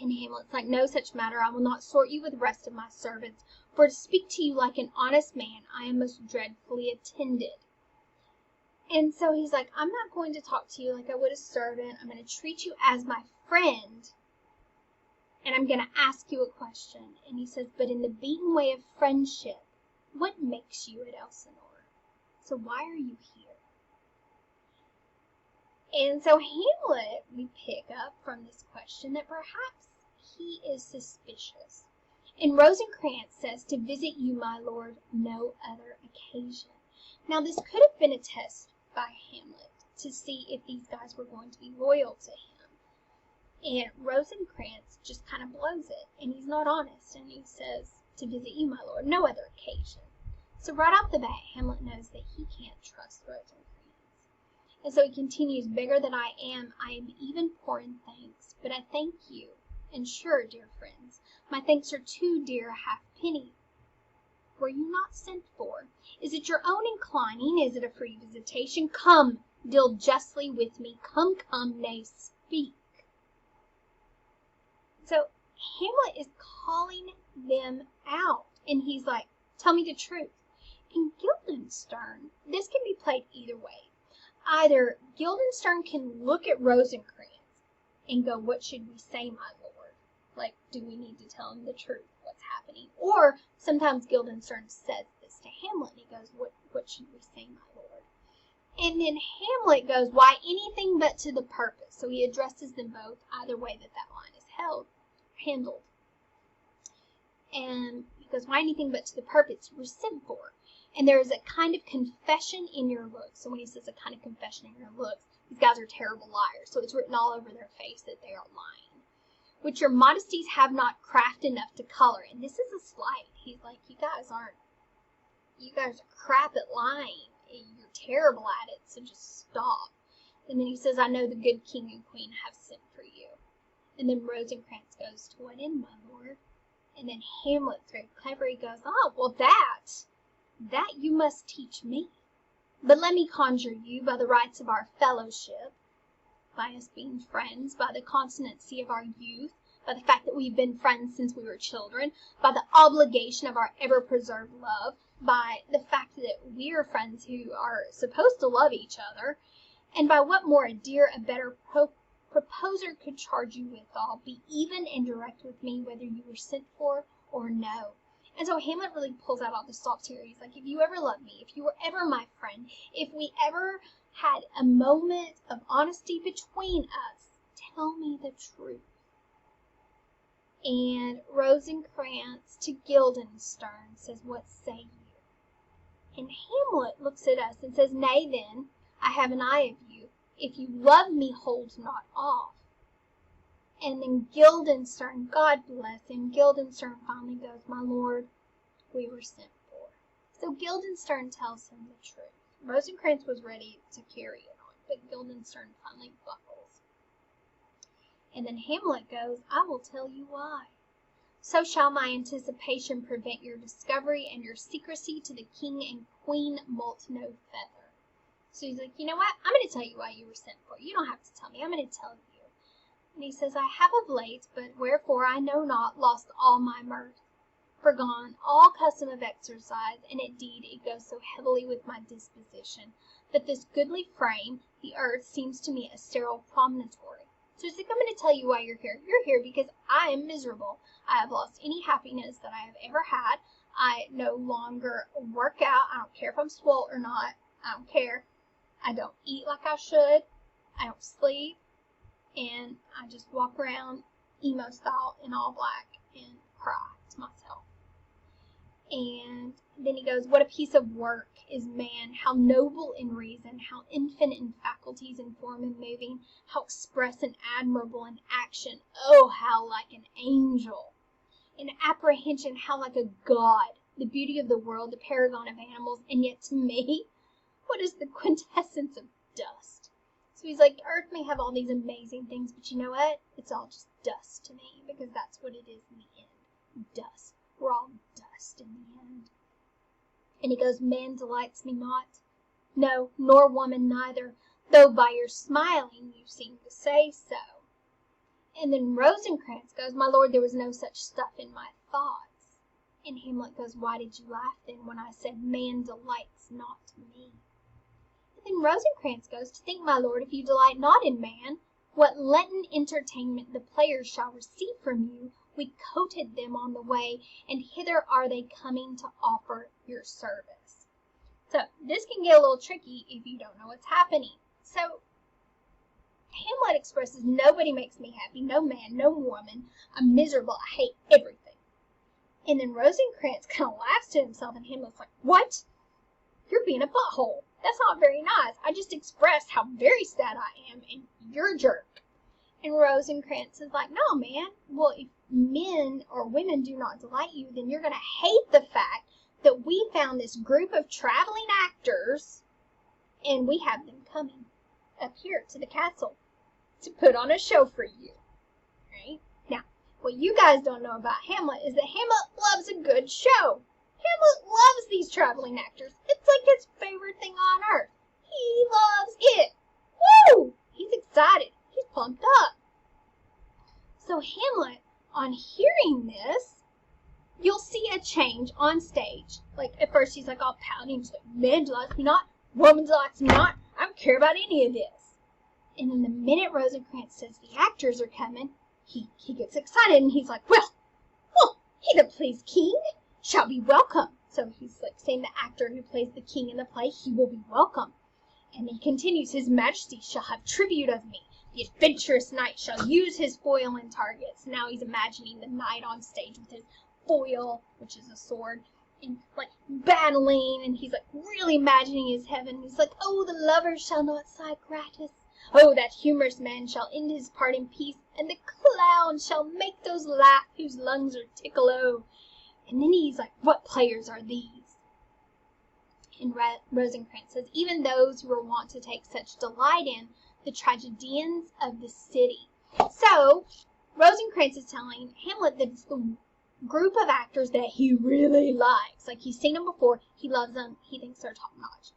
And Hamlet's like, "No such matter. I will not sort you with the rest of my servants, for to speak to you like an honest man, I am most dreadfully attended." And so he's like, "I'm not going to talk to you like I would a servant. I'm going to treat you as my friend, and I'm going to ask you a question." And he says, "But in the beaten way of friendship, what makes you at Elsinore? So why are you here?" And so Hamlet, we pick up from this question that perhaps he is suspicious. And Rosencrantz says, "To visit you, my lord, no other occasion." Now this could have been a test by Hamlet to see if these guys were going to be loyal to him. And Rosencrantz just kind of blows it, and he's not honest, and he says, "To visit you, my lord, no other occasion." So right off the bat, Hamlet knows that he can't trust Rosencrantz. And so he continues, "Beggar that I am even poor in thanks, but I thank you. And sure, dear friends, my thanks are too dear a halfpenny. Were you not sent for? Is it your own inclining? Is it a free visitation? Come, deal justly with me. Come, nay, speak." So Hamlet is calling them out, and he's like, "Tell me the truth." And Guildenstern, this can be played either way. Either Guildenstern can look at Rosencrantz and go, "What should we say, my lord? Like, do we need to tell him the truth, what's happening?" Or sometimes Guildenstern says this to Hamlet, and he goes, what should we say, my lord? And then Hamlet goes, "Why, anything but to the purpose." So he addresses them both, either way that line is handled. And he goes, "Why, anything but to the purpose we're sent for." And there is a kind of confession in your looks. So when he says a kind of confession in your looks, these guys are terrible liars. So it's written all over their face that they are lying. which your modesties have not craft enough to color. And this is a slight. He's like, you guys are crap at lying. You're terrible at it, so just stop. And then he says, I know the good king and queen have sent for you. And then Rosencrantz goes, to what end, my lord? And then Hamlet's very clever. He goes, oh, well, that you must teach me. But let me conjure you by the rights of our fellowship, by us being friends, by the constancy of our youth, by the fact that we've been friends since we were children, by the obligation of our ever-preserved love, by the fact that we are friends who are supposed to love each other, and by what more a dear, a better proposer could charge you withal, be even and direct with me whether you were sent for or no. And so Hamlet really pulls out all the stops here. He's like, if you ever loved me, if you were ever my friend, if we ever had a moment of honesty between us, tell me the truth. And Rosencrantz to Guildenstern says, what say you? And Hamlet looks at us and says, nay then, I have an eye of you. If you love me, hold not off. And then Guildenstern, God bless him, Guildenstern finally goes, my lord, we were sent for. So Guildenstern tells him the truth. Rosencrantz was ready to carry it on, but Guildenstern finally buckles. And then Hamlet goes, I will tell you why. So shall my anticipation prevent your discovery, and your secrecy to the king and queen moult no feather. So he's like, you know what? I'm going to tell you why you were sent for. You don't have to tell me. I'm going to tell you. And he says, I have of late, but wherefore I know not, lost all my mirth, forgone all custom of exercise, and indeed it goes so heavily with my disposition, that this goodly frame, the earth, seems to me a sterile promontory. So he's like, I'm going to tell you why you're here. You're here because I am miserable. I have lost any happiness that I have ever had. I no longer work out. I don't care if I'm swole or not. I don't care. I don't eat like I should. I don't sleep. And I just walk around emo style in all black and cry to myself. And then he goes, what a piece of work is man, how noble in reason, how infinite in faculties and form and moving, how express and admirable in action, oh, how like an angel. In apprehension, how like a god, the beauty of the world, the paragon of animals, and yet to me, what is the quintessence of dust? So he's like, earth may have all these amazing things, but you know what? It's all just dust to me, because that's what it is in the end. Dust. We're all dust in the end. And he goes, man delights me not. No, nor woman neither, though by your smiling you seem to say so. And then Rosencrantz goes, my lord, there was no such stuff in my thoughts. And Hamlet goes, why did you laugh then when I said man delights not me? Then Rosencrantz goes, to think, my lord, if you delight not in man, what Lenten entertainment the players shall receive from you, we coated them on the way, and hither are they coming to offer your service. So this can get a little tricky if you don't know what's happening. So Hamlet expresses, nobody makes me happy, no man, no woman, I'm miserable, I hate everything. And then Rosencrantz kind of laughs to himself, and Hamlet's like, what? You're being a butthole. That's not very nice. I just expressed how very sad I am, and you're a jerk. And Rosencrantz is like, no, man. Well, if men or women do not delight you, then you're going to hate the fact that we found this group of traveling actors, and we have them coming up here to the castle to put on a show for you. Right? Now, what you guys don't know about Hamlet is that Hamlet loves a good show. Hamlet loves these traveling actors. It's like his favorite thing on earth. He loves it. Woo! He's excited. He's pumped up. So Hamlet, on hearing this, you'll see a change on stage. Like, at first he's like all pouting. He's like, man delights me not. Woman delights me not. I don't care about any of this. And then the minute Rosencrantz says the actors are coming, he gets excited. And he's like, well, he that plays king shall be welcome. So he's like saying the actor who plays the king in the play, he will be welcome. And he continues, his majesty shall have tribute of me. The adventurous knight shall use his foil and targets. Now he's imagining the knight on stage with his foil, which is a sword, and like battling, and he's like really imagining his heaven. He's like, oh, the lover shall not sigh gratis. Oh, that humorous man shall end his part in peace, and the clown shall make those laugh whose lungs are tickle-o. And then he's like, what players are these? And Rosencrantz says, even those who are wont to take such delight in the tragedians of the city. So Rosencrantz is telling Hamlet that it's the group of actors that he really likes. Like, he's seen them before, he loves them, he thinks they're top notch.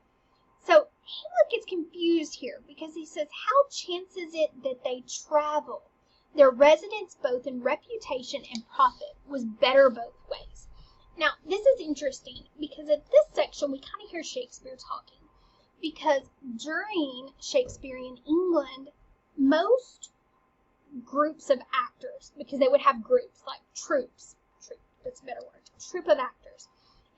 So Hamlet gets confused here because he says, how chances it that they travel? Their residence, both in reputation and profit, was better both ways. Now, this is interesting because at this section we kind of hear Shakespeare talking. Because during Shakespearean England, most groups of actors, because they would have groups like troupes, that's a better word, troupe of actors.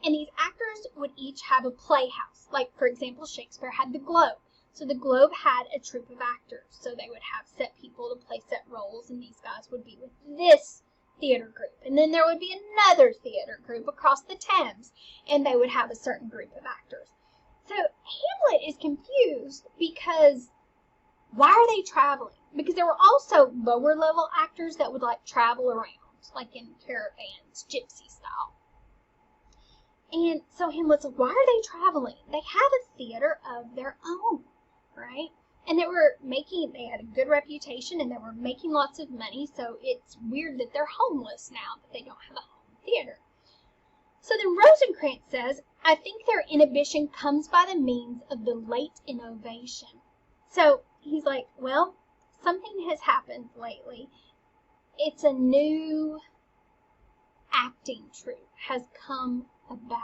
And these actors would each have a playhouse. Like, for example, Shakespeare had the Globe. So the Globe had a troupe of actors. So they would have set people to play set roles, and these guys would be with this theater group. And then there would be another theater group across the Thames, and they would have a certain group of actors. So Hamlet is confused because why are they traveling? Because there were also lower level actors that would like travel around, like in caravans, gypsy style. And so Hamlet's like, why are they traveling? They have a theater of their own, right? And they had a good reputation and they were making lots of money, so it's weird that they're homeless now, that they don't have a home theater. So then Rosencrantz says, I think their inhibition comes by the means of the late innovation. So he's like, well, something has happened lately. It's a new acting troupe has come about.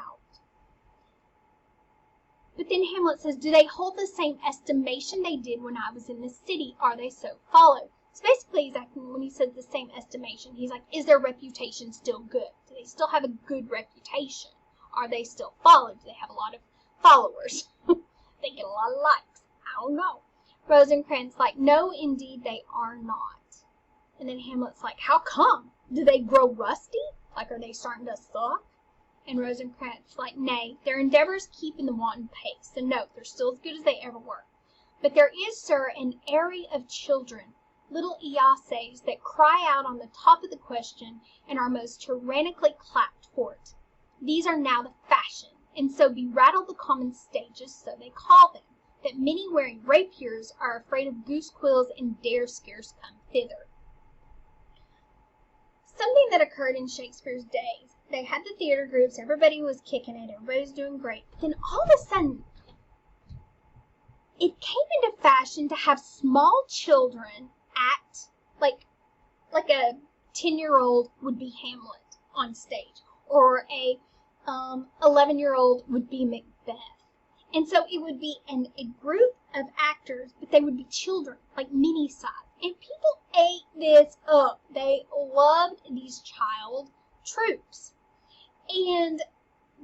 But then Hamlet says, do they hold the same estimation they did when I was in the city? Are they so followed? So basically, he's acting, when he says the same estimation, he's like, is their reputation still good? Do they still have a good reputation? Are they still followed? Do they have a lot of followers? They get a lot of likes. I don't know. Rosencrantz like, no, indeed, they are not. And then Hamlet's like, how come? Do they grow rusty? Like, are they starting to suck? And Rosencrantz like, nay, their endeavors keep in the wanton pace. So no, they're still as good as they ever were. But there is, sir, an array of children, little Iases, that cry out on the top of the question and are most tyrannically clapped for it. These are now the fashion, and so be rattled the common stages, so they call them, that many wearing rapiers are afraid of goose quills and dare scarce come thither. Something that occurred in Shakespeare's days. They had the theater groups, everybody was kicking it, everybody was doing great. But then all of a sudden, it came into fashion to have small children act like a 10-year-old would be Hamlet on stage, or a 11-year-old would be Macbeth. And so it would be a group of actors, but they would be children, like mini-size. And people ate this up. They loved these child troupes. And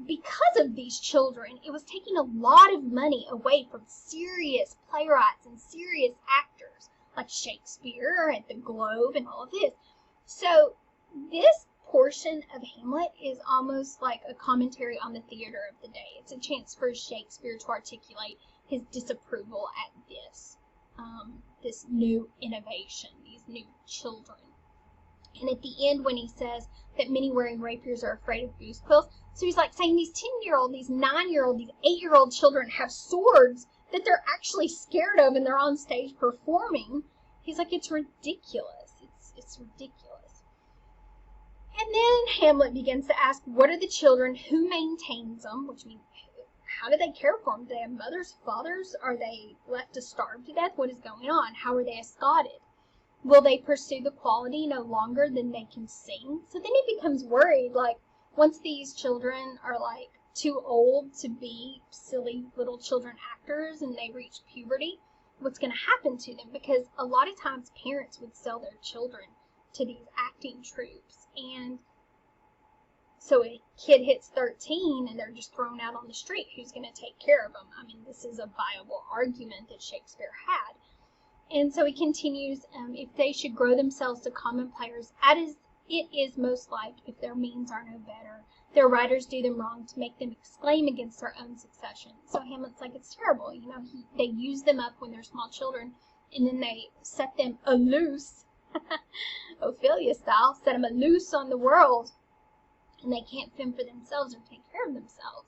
because of these children, it was taking a lot of money away from serious playwrights and serious actors, like Shakespeare and the Globe and all of this. So this portion of Hamlet is almost like a commentary on the theater of the day. It's a chance for Shakespeare to articulate his disapproval at this new innovation, these new children. And at the end, when he says that many wearing rapiers are afraid of goose quills, so he's like saying these 10-year-old, these 9-year-old, these 8-year-old children have swords that they're actually scared of and they're on stage performing. He's like, it's ridiculous. It's ridiculous. And then Hamlet begins to ask, what are the children? Who maintains them? Which means, how do they care for them? Do they have mothers, fathers? Are they left to starve to death? What is going on? How are they escorted? Will they pursue the quality no longer than they can sing? So then he becomes worried, like, once these children are, like, too old to be silly little children actors and they reach puberty, what's going to happen to them? Because a lot of times parents would sell their children to these acting troupes. And so a kid hits 13 and they're just thrown out on the street. Who's going to take care of them? I mean, this is a viable argument that Shakespeare had. And so he continues, if they should grow themselves to common players, it is most like, if their means are no better, their writers do them wrong to make them exclaim against their own succession. So Hamlet's like, it's terrible. You know, they use them up when they're small children, And then they set them loose, Ophelia style, set them loose on the world, and they can't fend for themselves or take care of themselves.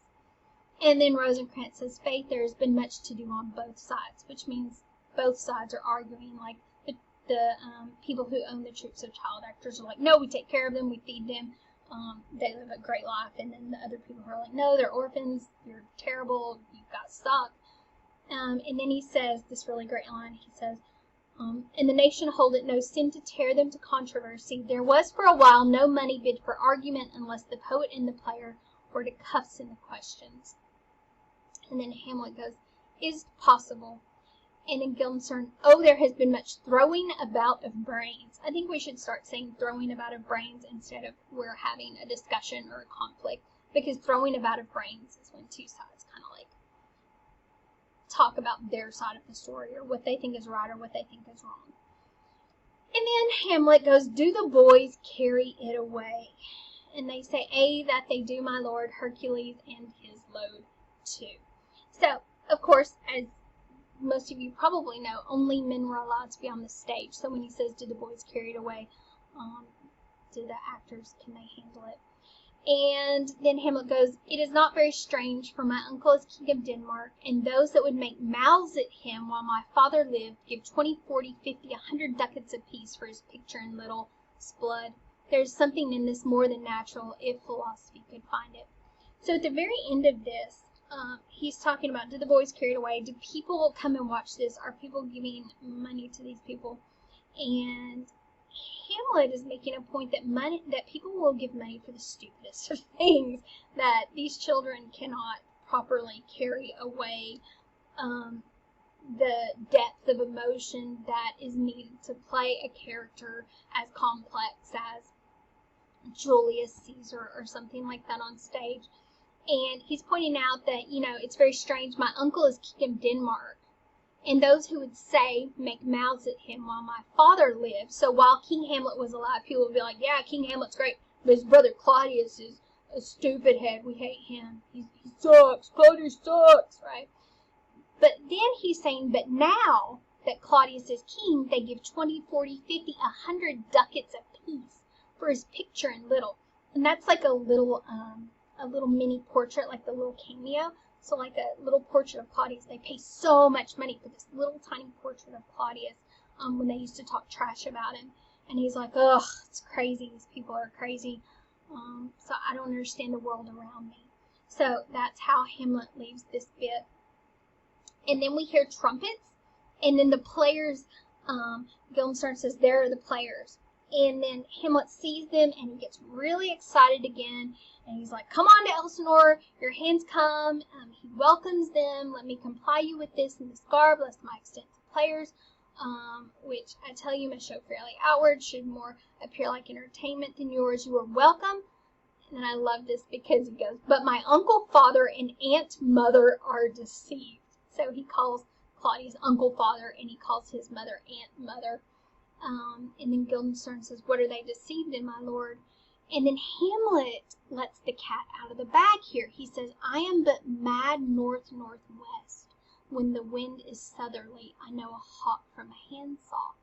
And then Rosencrantz says, Faith, there has been much to do on both sides, which means both sides are arguing. Like the people who own the troops of child actors are like, no, we take care of them, we feed them, they live a great life. And then the other people who are like, no, they're orphans, you're terrible, you've got stuck. And then he says this really great line. He says, and the nation hold it no sin to tear them to controversy. There was for a while no money bid for argument unless the poet and the player were to cuffs in the questions. And then Hamlet goes, is it possible? And in Guildenstern, oh, there has been much throwing about of brains. I think we should start saying throwing about of brains instead of we're having a discussion or a conflict, because throwing about of brains is when two sides kind of like talk about their side of the story or what they think is right or what they think is wrong. And then Hamlet goes, do the boys carry it away? And they say, ay, that they do, my lord, Hercules and his load too. So, of course, as most of you probably know, only men were allowed to be on the stage. So when he says, do the boys carry it away, do the actors, can they handle it? And then Hamlet goes, it is not very strange, for my uncle is king of Denmark, and those that would make mouths at him while my father lived give 20, 40, 50, 100 ducats apiece for his picture in little blood. There's something in this more than natural, if philosophy could find it. So at the very end of this, he's talking about, do the boys carry it away? Do people come and watch this? Are people giving money to these people? And Hamlet is making a point that people will give money for the stupidest of things, that these children cannot properly carry away the depth of emotion that is needed to play a character as complex as Julius Caesar or something like that on stage. And he's pointing out that, it's very strange. My uncle is king of Denmark, and those who would say, make mouths at him while my father lived. So while King Hamlet was alive, people would be like, yeah, King Hamlet's great, but his brother Claudius is a stupid head. We hate him. He sucks. Claudius sucks, right? But then he's saying, but now that Claudius is king, they give 20, 40, 50, 100 ducats apiece for his picture in little. And that's like a little mini portrait, like the little cameo. So like a little portrait of Claudius, they pay so much money for this little tiny portrait of Claudius when they used to talk trash about him. And he's like, ugh, it's crazy. These people are crazy. So I don't understand the world around me. So that's how Hamlet leaves this bit. And then we hear trumpets. And then the players, Guildenstern says, there are the players. And then Hamlet sees them and he gets really excited again. And he's like, come on to Elsinore, your hands come. He welcomes them. Let me comply you with this in this garb, lest my extensive players, which I tell you must show fairly outward, should more appear like entertainment than yours. You are welcome. And then I love this because he goes, but my uncle, father, and aunt, mother are deceived. So he calls Claudius uncle, father, and he calls his mother aunt, mother. And then Guildenstern says, what are they deceived in, my lord? And then Hamlet lets the cat out of the bag here. He says, I am but mad north-northwest. When the wind is southerly, I know a hawk from a handsaw.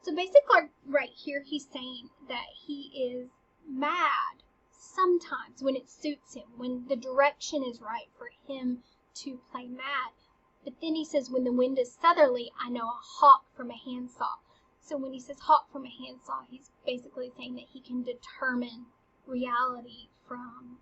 So basically, right here, he's saying that he is mad sometimes when it suits him, when the direction is right for him to play mad. But then he says, when the wind is southerly, I know a hawk from a handsaw. So when he says hawk from a handsaw, he's basically saying that he can determine reality from,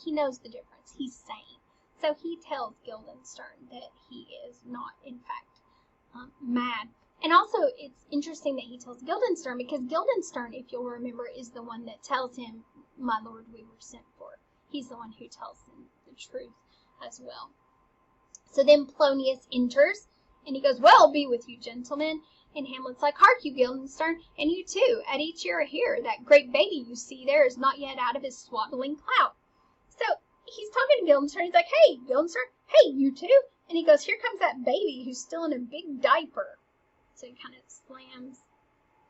he knows the difference. He's sane. So he tells Guildenstern that he is not, in fact, mad. And also, it's interesting that he tells Guildenstern, because Guildenstern, if you'll remember, is the one that tells him, my lord, we were sent for. He's the one who tells him the truth as well. So then Polonius enters, and he goes, well, be with you, gentlemen. And Hamlet's like, hark you, Guildenstern, and you too, at each ear here. That great baby you see there is not yet out of his swaddling clout. So he's talking to Guildenstern. He's like, hey, Guildenstern, hey, you too. And he goes, here comes that baby who's still in a big diaper. So he kind of slams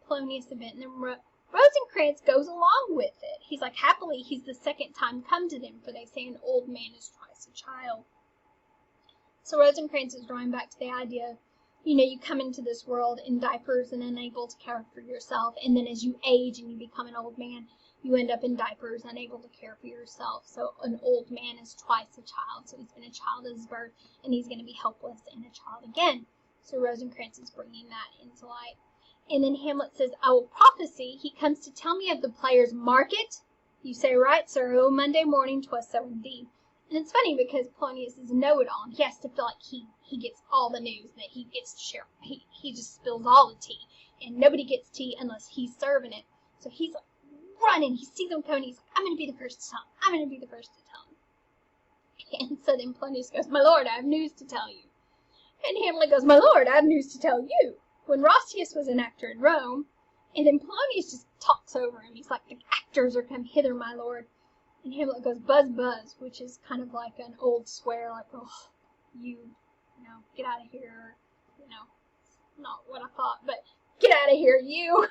Polonius a bit. And then Rosencrantz goes along with it. He's like, happily, he's the second time come to them, for they say an old man is twice a child. So Rosencrantz is drawing back to the idea of, you come into this world in diapers and unable to care for yourself, and then as you age and you become an old man, you end up in diapers, unable to care for yourself. So an old man is twice a child. So he's been a child at his birth, and he's going to be helpless and a child again. So Rosencrantz is bringing that into light. And then Hamlet says, I will prophesy. He comes to tell me of the players' market. You say, right, sir. Oh, Monday morning, 'twas so indeed. And it's funny because Polonius is a know-it-all, and he has to feel like he gets all the news, that he gets to share. He just spills all the tea, and nobody gets tea unless he's serving it. So he's like running. He sees them coming. He's like, I'm going to be the first to tell him. I'm going to be the first to tell him. And so then Polonius goes, my lord, I have news to tell you. And Hamlet goes, my lord, I have news to tell you. When Rostius was an actor in Rome, and then Polonius just talks over him. He's like, the actors are come hither, my lord. And Hamlet goes, buzz, buzz, which is kind of like an old swear, like, oh, get out of here. Not what I thought, but get out of here, you.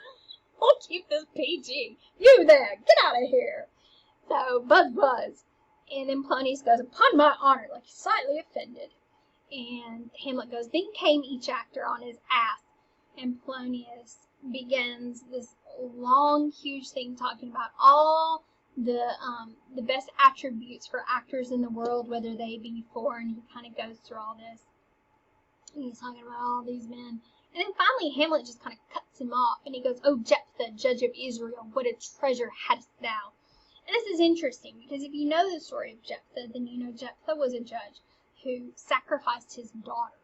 We'll keep this PG. You there, get out of here. So, buzz, buzz. And then Polonius goes, upon my honor, like he's slightly offended. And Hamlet goes, then came each actor on his ass. And Polonius begins this long, huge thing talking about all the best attributes for actors in the world, whether they be foreign. He kind of goes through all this. And he's talking about all these men. And then finally Hamlet just kind of cuts him off. And he goes, O Jephthah, judge of Israel, what a treasure hadst thou. And this is interesting, because if you know the story of Jephthah, then you know Jephthah was a judge who sacrificed his daughter.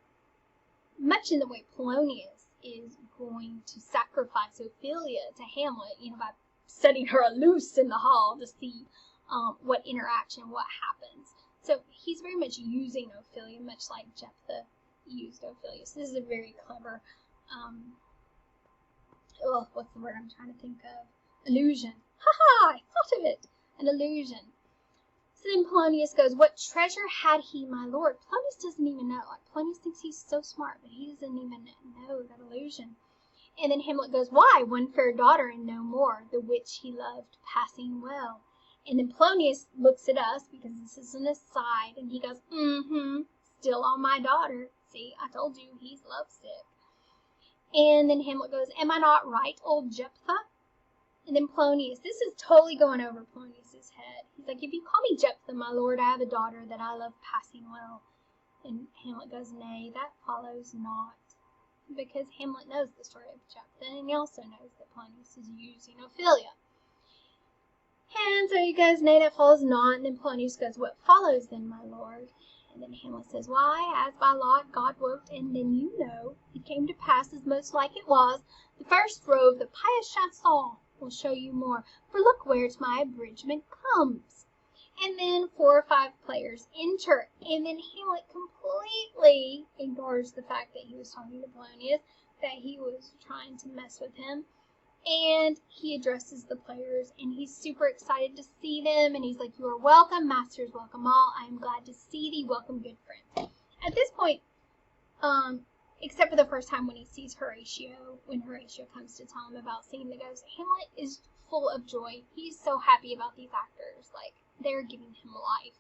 Much in the way Polonius is going to sacrifice Ophelia to Hamlet, by setting her loose in the hall to see what interaction, what happens. So he's very much using Ophelia, much like Jephthah used Ophelia. So this is a very clever, what's the word I'm trying to think of? Illusion. Ha! I thought of it. An illusion. So then Polonius goes, what treasure had he, my lord? Polonius doesn't even know. Like, Polonius thinks he's so smart, but he doesn't even know that illusion. And then Hamlet goes, why, one fair daughter and no more, the which he loved passing well. And then Polonius looks at us, because this is an aside, and he goes, still on my daughter. See, I told you, he's lovesick. And then Hamlet goes, am I not right, old Jephthah? And then Polonius, this is totally going over Polonius's head. He's like, if you call me Jephthah, my lord, I have a daughter that I love passing well. And Hamlet goes, nay, that follows not. Because Hamlet knows the story of Jephthah, and he also knows that Polonius is using Ophelia. And so he goes, nay, that follows not. And then Polonius goes, what follows then, my lord? And then Hamlet says, why, as by lot God wot, and then you know, it came to pass as most like it was, the first row of the pious chanson will show you more, for look where's my abridgment comes. And then 4 or 5 players enter, and then Hamlet completely ignores the fact that he was talking to Polonius, that he was trying to mess with him, and he addresses the players, and he's super excited to see them, and he's like, you are welcome, masters, welcome all, I am glad to see thee, welcome good friends. At this point, except for the first time when he sees Horatio, when Horatio comes to tell him about seeing the ghost, Hamlet is full of joy. He's so happy about these actors, like, they're giving him life.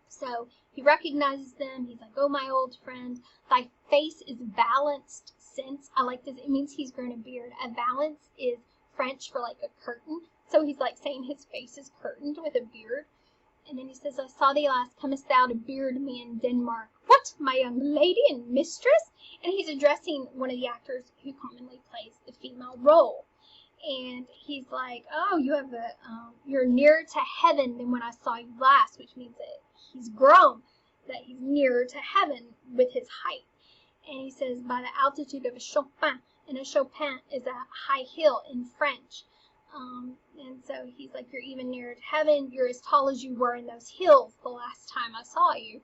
So he recognizes them. He's like, oh, my old friend, thy face is valanced since. I like this. It means he's grown a beard. A valance is French for like a curtain. So he's like saying his face is curtained with a beard. And then he says, I saw thee last, comest thou to beard me in Denmark? What, my young lady and mistress? And he's addressing one of the actors who commonly plays the female role. And he's like, oh, you have you're nearer to heaven than when I saw you last, which means that he's grown, that he's nearer to heaven with his height. And he says, by the altitude of a Chopin, and a Chopin is a high hill in French. And so he's like, you're even nearer to heaven, you're as tall as you were in those hills the last time I saw you.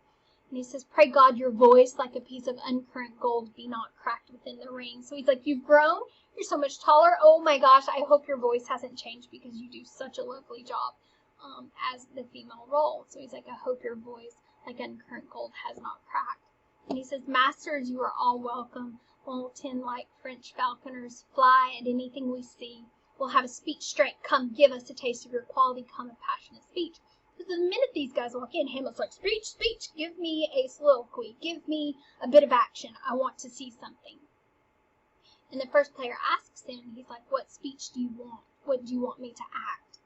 And he says, pray God your voice, like a piece of uncurrent gold, be not cracked within the ring. So he's like, you've grown, you're so much taller, oh my gosh, I hope your voice hasn't changed because you do such a lovely job as the female role. So he's like, I hope your voice, like uncurrent gold, has not cracked. And he says, masters, you are all welcome. Molten like French falconers, fly at anything we see. We'll have a speech straight. Come, give us a taste of your quality. Come, a passionate speech. Because the minute these guys walk in, Hamlet's like, speech, speech, give me a soliloquy, give me a bit of action, I want to see something. And the first player asks him, he's like, what speech do you want? What do you want me to act?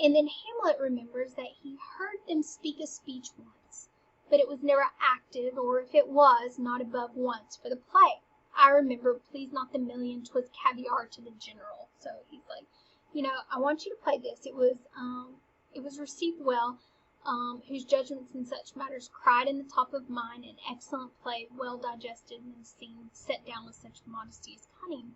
And then Hamlet remembers that he heard them speak a speech once, but it was never acted, or if it was, not above once for the play. I remember, please not the million, 'twas caviar to the general. So he's like, I want you to play this. It was received well, whose judgments in such matters cried in the top of mine, an excellent play, well digested and seen, set down with such modesty as cunning.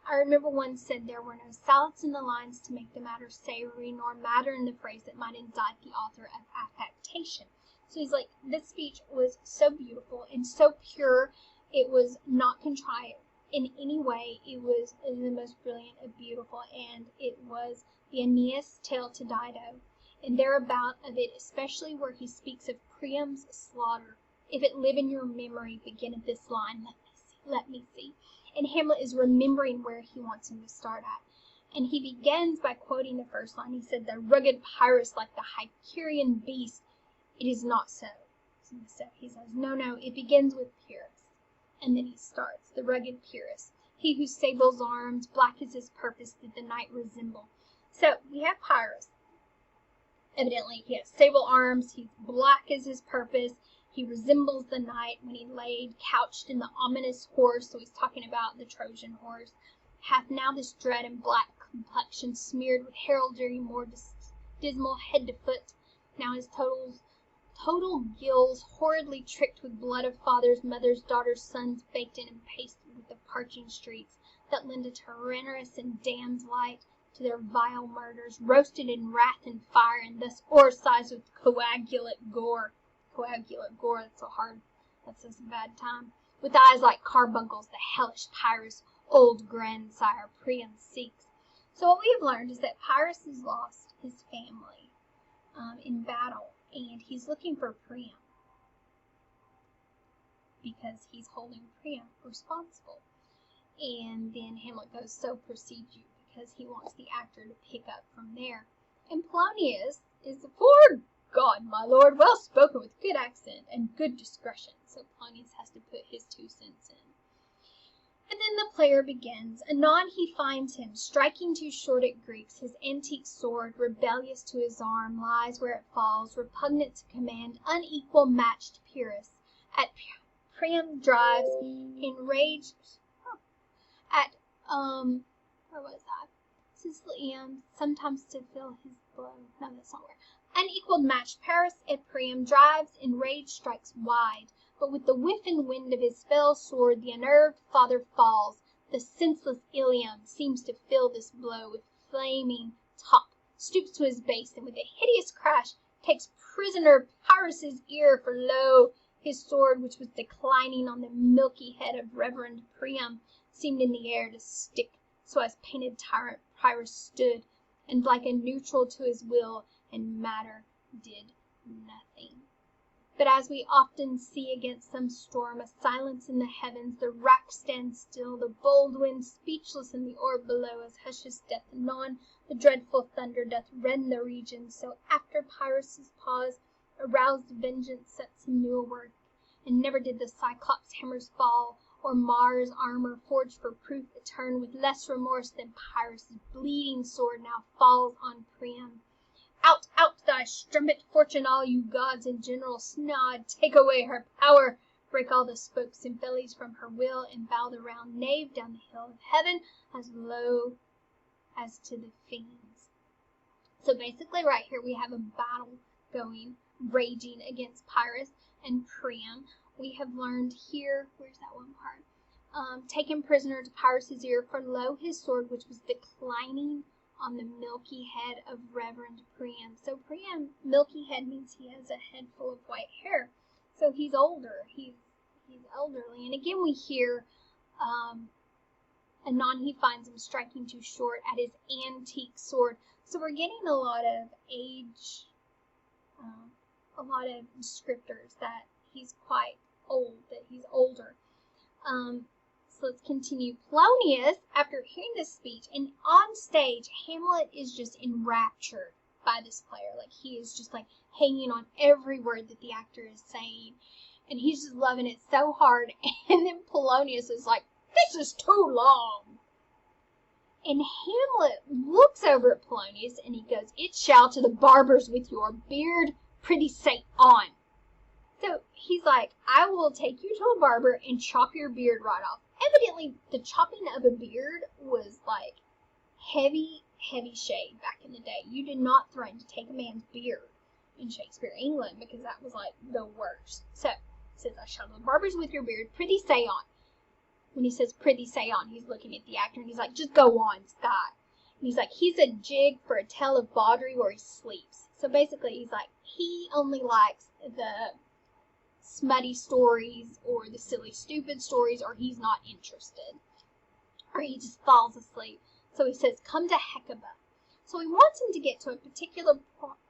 I remember one said there were no salads in the lines to make the matter savory, nor matter in the phrase that might indict the author of affectation. So he's like, this speech was so beautiful and so pure, it was not contrived in any way. It was the most brilliant and beautiful, and it was the Aeneas tale to Dido, and thereabout of it, especially where he speaks of Priam's slaughter. If it live in your memory, begin at this line, let me see. And Hamlet is remembering where he wants him to start at. And he begins by quoting the first line. He said, the rugged Pyrrhus like the Hyperion beast. It is not so. So he says, no, it begins with Pyrrhus. And then he starts, the rugged Pyrrhus. He whose sable's arms, black as his purpose, did the night resemble. So we have Pyrrhus. Evidently, he has sable arms. He's black as his purpose. He resembles the knight when he laid couched in the ominous horse. So he's talking about the Trojan horse. Hath now this dread and black complexion smeared with heraldry more dismal head to foot. Now his total gills horridly tricked with blood of fathers, mothers, daughters, sons, baked in and pasted with the parching streets that lend a tyrannous and damned light to their vile murders, roasted in wrath and fire, and thus o'ersized with coagulate gore. Coagulate gore, that's a bad time. With eyes like carbuncles, the hellish Pyrrhus, old grandsire Priam seeks. So what we have learned is that Pyrrhus has lost his family in battle, and he's looking for Priam because he's holding Priam responsible. And then Hamlet goes, so proceed you, because he wants the actor to pick up from there. And Polonius is, for God, my lord, well spoken with good accent and good discretion. So Polonius has to put his 2 cents in. And then the player begins. Anon he finds him, striking too short at Greeks, his antique sword, rebellious to his arm, lies where it falls, repugnant to command, unequal matched Pyrrhus. At Priam drives, enraged, at, where was I? Sicilium, sometimes to fill his blow. No, that's not where. Unequaled match, Paris at Priam drives, enraged strikes wide, but with the whiff and wind of his fell sword, the unnerved father falls. The senseless Ilium seems to fill this blow with flaming top, stoops to his base, and with a hideous crash takes prisoner Pyrrhus's ear, for lo, his sword, which was declining on the milky head of reverend Priam, seemed in the air to stick, so as painted tyrant Pyrrhus stood, and like a neutral to his will and matter did nothing. But as we often see against some storm, a silence in the heavens, the rack stands still, the bold wind speechless in the orb below, as hushes death anon, the dreadful thunder doth rend the region, so after Pyrrhus' pause, aroused vengeance sets him new work, and never did the Cyclops' hammers fall, or Mars' armor forged for proof return with less remorse than Pyrrhus' bleeding sword now falls on Priam. Out, out, thy strumpet fortune, all you gods in general snod, take away her power, break all the spokes and bellies from her will, and bow the round nave down the hill of heaven as low as to the fiends. So basically right here we have a battle going, raging against Pyrrhus and Priam. We have learned here, where's that one part? Taken prisoner to Pyrrhus' ear, for lo, his sword, which was declining on the milky head of reverend Priam. So Priam, milky head means he has a head full of white hair. So he's older, he's elderly. And again we hear, anon he finds him striking too short at his antique sword. So we're getting a lot of age, a lot of descriptors that he's quite old, that he's older. So let's continue. Polonius, after hearing this speech, and on stage, Hamlet is just enraptured by this player. Like, he is just like hanging on every word that the actor is saying. And he's just loving it so hard. And then Polonius is like, this is too long. And Hamlet looks over at Polonius and he goes, it shall to the barbers with your beard, prithee say on. So he's like, I will take you to a barber and chop your beard right off. Evidently, the chopping of a beard was like heavy shade back in the day. You did not threaten to take a man's beard in Shakespeare, England, because that was like the worst. So it says, I shall to the barbers with your beard, prithee say on. When he says prithee say on, he's looking at the actor and he's like, just go on, Scott. And he's like, he's a jig for a tale of bawdry where he sleeps. So basically, he's like, he only likes the smutty stories or the silly, stupid stories, or he's not interested. Or he just falls asleep. So he says, come to Hecuba. So he wants him to get to a particular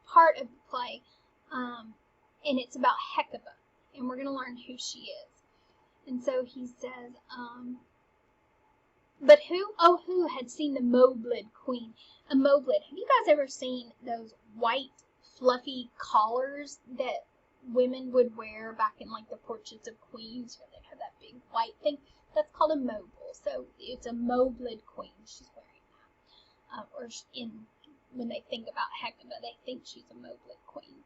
part of the play, and it's about Hecuba. And we're going to learn who she is. And so he says, but who had seen the Moblid queen? A Moblid. Have you guys ever seen those white, fluffy collars that women would wear back in like the portraits of queens? Where they have that big white thing. That's called a mobile. So it's a Moblid queen she's wearing now. When they think about Hecuba, they think she's a Moblid queen.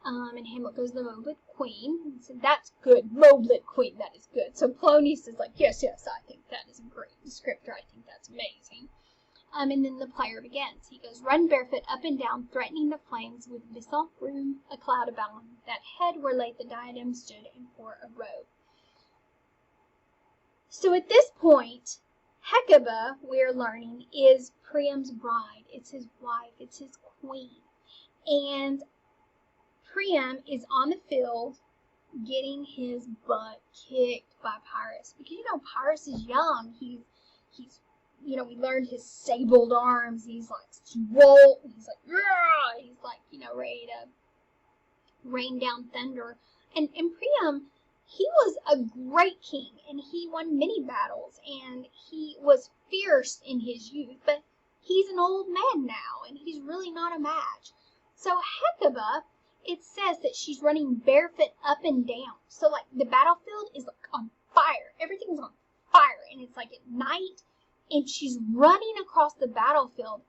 And Hamlet goes, the Moblid queen. And said, that's good. Moblid queen, that is good. So Polonius is like, yes, I think that is a great descriptor. I think that's amazing. And then the player begins. He goes, run barefoot up and down, threatening the flames with Visant room, a cloud about him. That head where late the diadem stood and for a robe. So at this point, Hecuba, we're learning, is Priam's bride. It's his wife. It's his queen. And Priam is on the field getting his butt kicked by Pyrrhus. Because, Pyrrhus is young. He's we learned his sabled arms. He's like swole. He's like, yeah. He's like, ready to rain down thunder. And Priam, he was a great king, and he won many battles, and he was fierce in his youth, but he's an old man now, and he's really not a match. So Hecuba, it says that she's running barefoot up and down. So, like, the battlefield is like on fire. Everything's on fire, and it's like at night, and she's running across the battlefield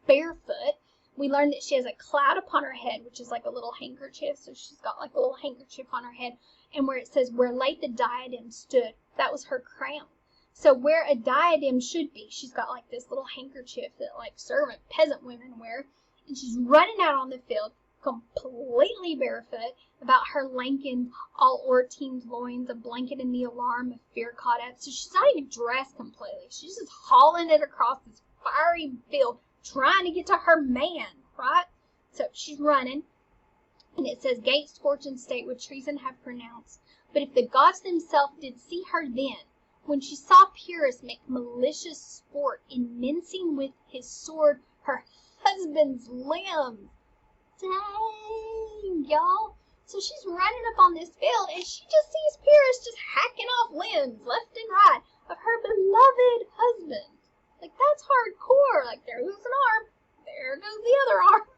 barefoot. We learned that she has a cloud upon her head, which is like a little handkerchief. So she's got like a little handkerchief on her head. And where it says, where late the diadem stood, that was her crown. So where a diadem should be, she's got like this little handkerchief that like servant, peasant women wear. And she's running out on the field, completely barefoot, about her lankened, all o'er-teamed loins, a blanket in the alarm of fear caught at. So she's not even dressed completely. She's just hauling it across this fiery field, trying to get to her man, right? So she's running, and it says, gate scorch and state would treason have pronounced. But if the gods themselves did see her then, when she saw Pyrrhus make malicious sport in mincing with his sword her husband's limbs. Dang, y'all. So she's running up on this field, and she just sees Pyrrhus just hacking off limbs left and right of her beloved husband. Like, that's hardcore. Like, there goes an arm. There goes the other arm.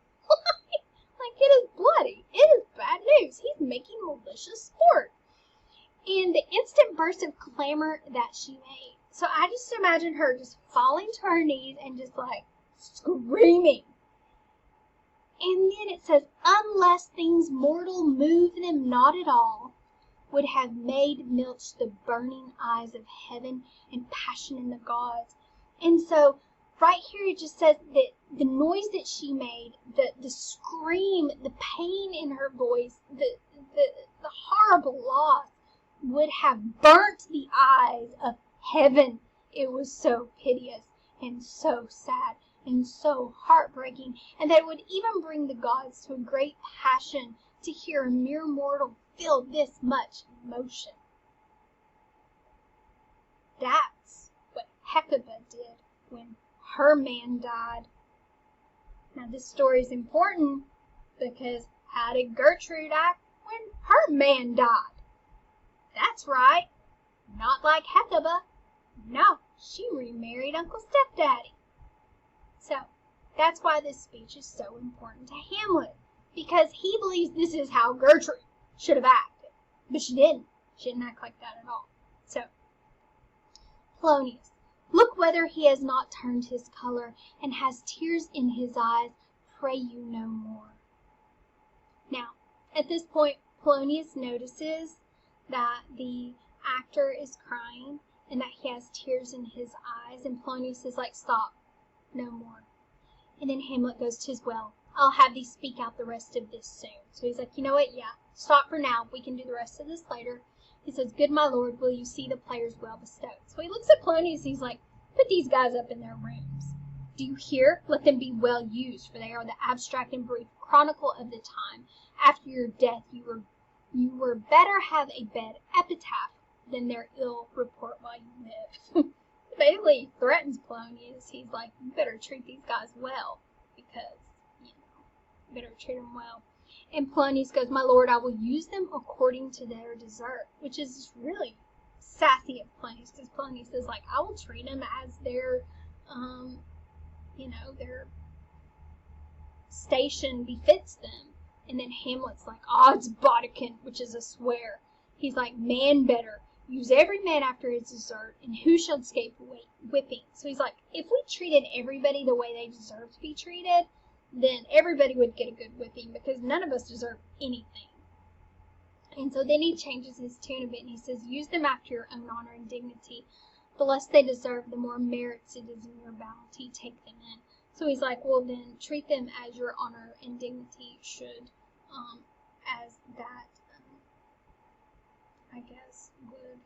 Like, it is bloody. It is bad news. He's making malicious sport. And the instant burst of clamor that she made. So I just imagine her just falling to her knees and just, like, screaming. And then it says, unless things mortal move them not at all, would have made milch the burning eyes of heaven and passion in the gods. And so, right here it just says that the noise that she made, the scream, the pain in her voice, the horrible loss would have burnt the eyes of heaven. It was so piteous and so sad and so heartbreaking, and that it would even bring the gods to a great passion to hear a mere mortal feel this much emotion. That's what Hecuba did when her man died. Now this story is important because how did Gertrude act when her man died? That's right, not like Hecuba. No, she remarried Uncle Stepdaddy. So, That's why this speech is so important to Hamlet, because he believes this is how Gertrude should have acted. But she didn't. She didn't act like that at all. So, Polonius, look whether he has not turned his color, and has tears in his eyes, pray you no more. Now, at this point, Polonius notices that the actor is crying, and that he has tears in his eyes, and Polonius is like, stop, no more. And then Hamlet goes to his well. I'll have thee speak out the rest of this soon. So he's like, you know what, yeah, stop for now. We can do the rest of this later. He says, good my lord, will you see the players well bestowed? So he looks at Polonius, he's like, put these guys up in their rooms. Do you hear? Let them be well used, for they are the abstract and brief chronicle of the time. After your death, you were better have a bed epitaph than their ill report while you live. Basically threatens Polonius. He's like, you better treat these guys well, because, you better treat them well. And Polonius goes, my lord, I will use them according to their desert, which is really sassy of Polonius, because Polonius is like, I will treat them as their, their station befits them. And then Hamlet's like, odds bodkin, which is a swear. He's like, man better. Use every man after his desert, and who shall escape whipping? So he's like, if we treated everybody the way they deserve to be treated, then everybody would get a good whipping, because none of us deserve anything. And so then he changes his tune a bit, and he says, use them after your own honor and dignity. The less they deserve, the more merits it is in your bounty. Take them in. So he's like, well then, treat them as your honor and dignity should, as that, I guess, would,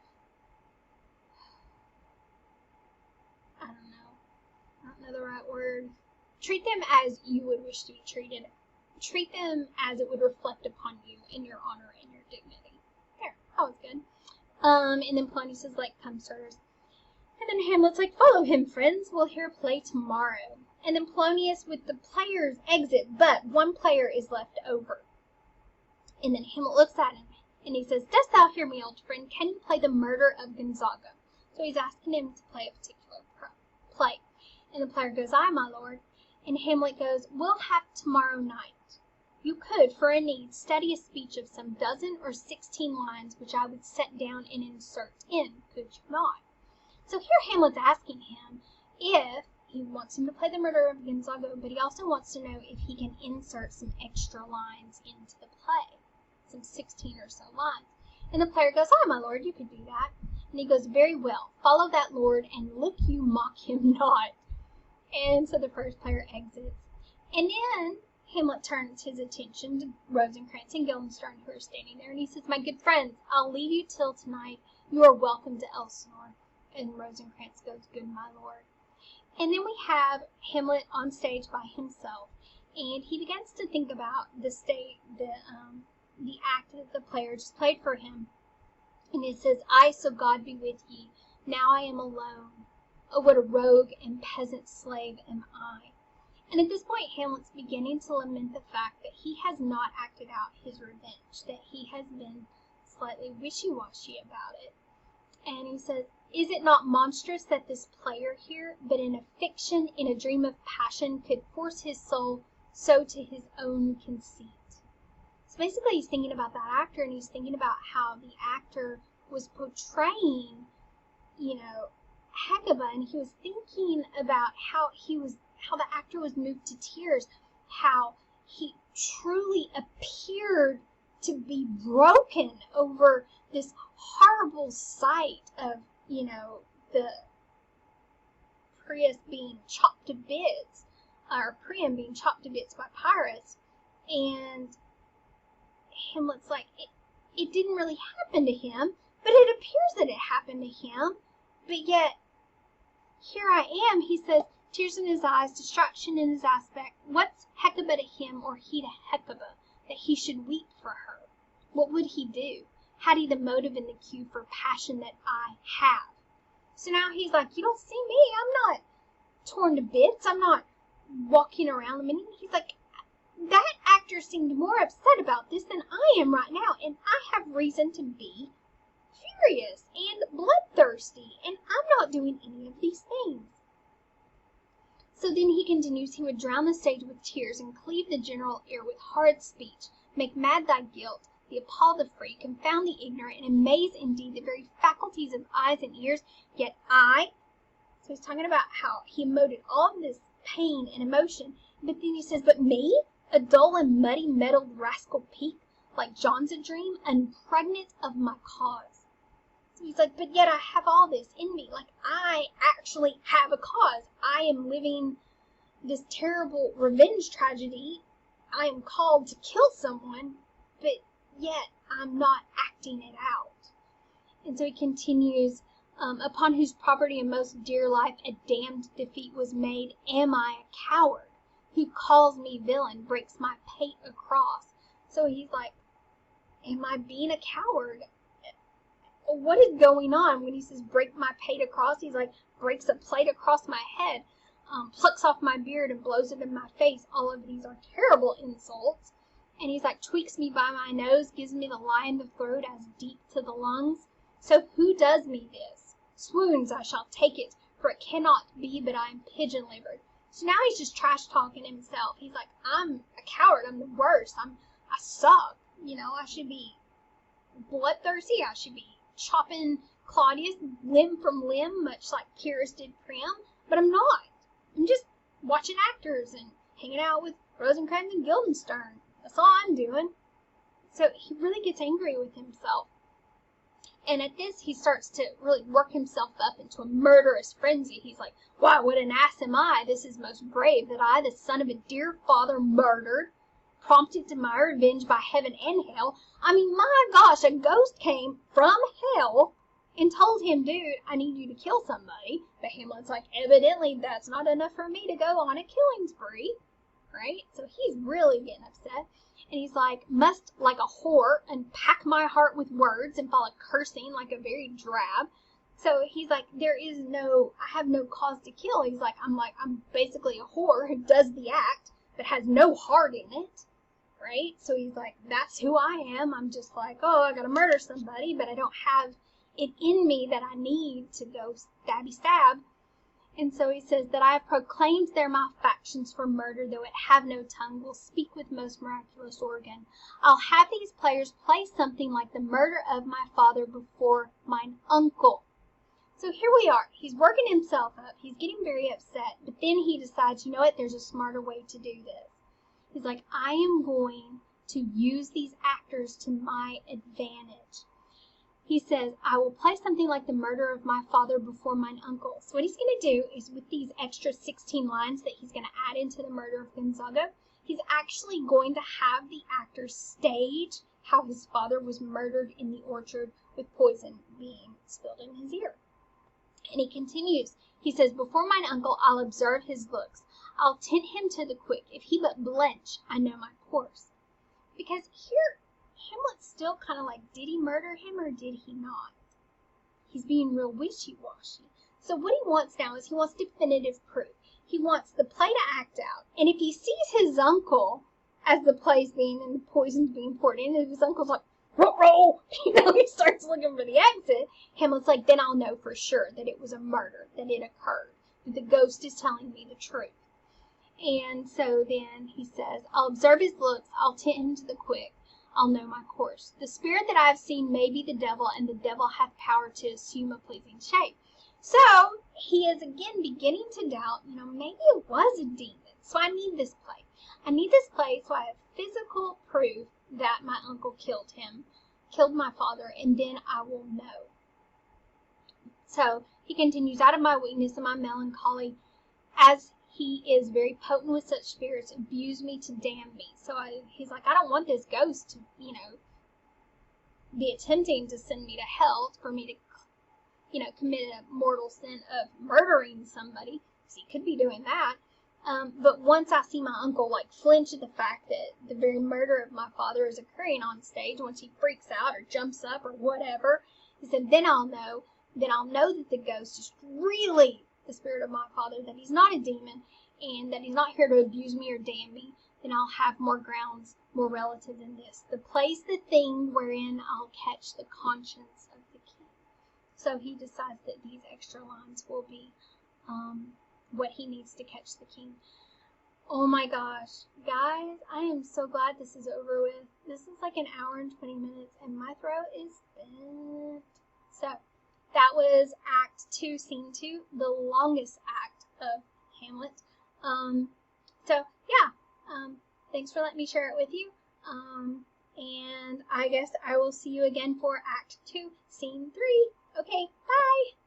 I don't know the right word. Treat them as you would wish to be treated. Treat them as it would reflect upon you in your honor and your dignity. There, that was good. And then Polonius says, like, come, sirs. And then Hamlet's like, follow him, friends. We'll hear play tomorrow. And then Polonius with the players exit, but one player is left over. And then Hamlet looks at him, and he says, dost thou hear me, old friend? Can you play the murder of Gonzaga? So he's asking him to play a particular play. And the player goes, aye, my lord. And Hamlet goes, we'll have tomorrow night. You could, for a need, study a speech of some 12 or 16 lines, which I would set down and insert in, could you not? So here Hamlet's asking him if he wants him to play the murder of Gonzaga, but he also wants to know if he can insert some extra lines into the play, some 16 or so lines. And the player goes, aye, my lord, you could do that. And he goes, very well, follow that lord, and look you mock him not. And so the first player exits. And then Hamlet turns his attention to Rosencrantz and Guildenstern, who are standing there, and he says, my good friends, I'll leave you till tonight. You are welcome to Elsinore. And Rosencrantz goes, good, my lord. And then we have Hamlet on stage by himself, and he begins to think about the act that the player just played for him. And it says, I, so God be with ye, now I am alone. Oh, what a rogue and peasant slave am I. And at this point, Hamlet's beginning to lament the fact that he has not acted out his revenge, that he has been slightly wishy-washy about it. And he says, is it not monstrous that this player here, but in a fiction, in a dream of passion, could force his soul so to his own conceit? So basically he's thinking about that actor, and he's thinking about how the actor was portraying, Hecuba, and he was thinking about how the actor was moved to tears, how he truly appeared to be broken over this horrible sight of, the Prius being chopped to bits, or Priam being chopped to bits by pirates. And Hamlet's like, it didn't really happen to him, but it appears that it happened to him. But yet, here I am, he says, tears in his eyes, distraction in his aspect. What's Hecuba to him, or he to Hecuba, that he should weep for her? What would he do? Had he the motive and the cue for passion that I have? So now he's like, you don't see me, I'm not torn to bits, I'm not walking around a minute. He's like, that actor seemed more upset about this than I am right now, and I have reason to be furious and bloodthirsty, and I'm not doing any of these things. So then he continues, he would drown the stage with tears, and cleave the general ear with horrid speech, make mad thy guilt, the appall the free, confound the ignorant, and amaze indeed the very faculties of eyes and ears. Yet I, so he's talking about how he emoted all of this pain and emotion, but then he says, but me, a dull and muddy meddled rascal peak, like John's a dream, unpregnant of my cause. So he's like, but yet I have all this in me, like I actually have a cause. I am living this terrible revenge tragedy. I am called to kill someone, but yet I'm not acting it out. And so he continues, upon whose property and most dear life a damned defeat was made, am I a coward? Who calls me villain, breaks my pate across. So he's like, am I being a coward? What is going on when he says break my pate across? He's like, breaks a plate across my head, plucks off my beard and blows it in my face. All of these are terrible insults. And he's like, tweaks me by my nose, gives me the lie in the throat as deep to the lungs. So who does me this? Swoons I shall take it, for it cannot be but I am pigeon-livered. So now he's just trash-talking himself. He's like, I'm a coward, I'm the worst, I suck, I should be bloodthirsty, I should be chopping Claudius limb from limb, much like Pyrrhus did Priam, but I'm not. I'm just watching actors and hanging out with Rosencrantz and Guildenstern. That's all I'm doing. So he really gets angry with himself. And at this, he starts to really work himself up into a murderous frenzy. He's like, why, what an ass am I? This is most brave, that I, the son of a dear father, murdered, prompted to my revenge by heaven and hell. I mean, my gosh, a ghost came from hell and told him, dude, I need you to kill somebody. But Hamlet's like, evidently that's not enough for me to go on a killing spree, right? So he's really getting upset. And he's like, must, like a whore, unpack my heart with words and fall a cursing like a very drab. So he's like, I have no cause to kill. He's like, I'm basically a whore who does the act, but has no heart in it, right? So he's like, that's who I am. I'm just like, oh, I gotta murder somebody, but I don't have it in me that I need to go stabby stab. And so he says that I have proclaimed their malefactions for murder, though it have no tongue, will speak with most miraculous organ. I'll have these players play something like the murder of my father before mine uncle. So here we are. He's working himself up. He's getting very upset. But then he decides, you know what, there's a smarter way to do this. He's like, I am going to use these actors to my advantage. He says, I will play something like the murder of my father before mine uncle. So what he's going to do is with these extra 16 lines that he's going to add into the murder of Gonzaga, he's actually going to have the actors stage how his father was murdered in the orchard with poison being spilled in his ear. And he continues, he says, before mine uncle I'll observe his looks. I'll tint him to the quick. If he but blench, I know my course. Because here, Hamlet's still kind of like, did he murder him or did he not? He's being real wishy-washy. So what he wants now is he wants definitive proof. He wants the play to act out. And if he sees his uncle as the play's being and the poison's being poured in, and if his uncle's like, roll, he starts looking for the exit, Hamlet's like, then I'll know for sure that it was a murder, that it occurred, that the ghost is telling me the truth. And so then he says, I'll observe his looks, I'll tint him to the quick, I'll know my course. The spirit that I have seen may be the devil, and the devil hath power to assume a pleasing shape. So he is again beginning to doubt, maybe it was a demon. So I need this play. I need this play so I have physical proof that my uncle killed my father, and then I will know. So he continues, out of my weakness and my melancholy, as he is very potent with such spirits, abuse me to damn me. So he's like, I don't want this ghost to, be attempting to send me to hell for me to, commit a mortal sin of murdering somebody. So he could be doing that. But once I see my uncle flinch at the fact that the very murder of my father is occurring on stage, once he freaks out or jumps up or whatever, he said, then I'll know that the ghost is really the spirit of my father, that he's not a demon, and that he's not here to abuse me or damn me. Then I'll have more grounds, more relative than this. The place, the thing wherein I'll catch the conscience of the king. So he decides that these extra lines will be what he needs to catch the king. Oh my gosh, guys, I am so glad this is over with. This is like an hour and 20 minutes, and my throat is bent. So, that was Act 2, Scene 2, the longest act of Hamlet. Thanks for letting me share it with you. And I guess I will see you again for Act 2, Scene 3. Okay, bye!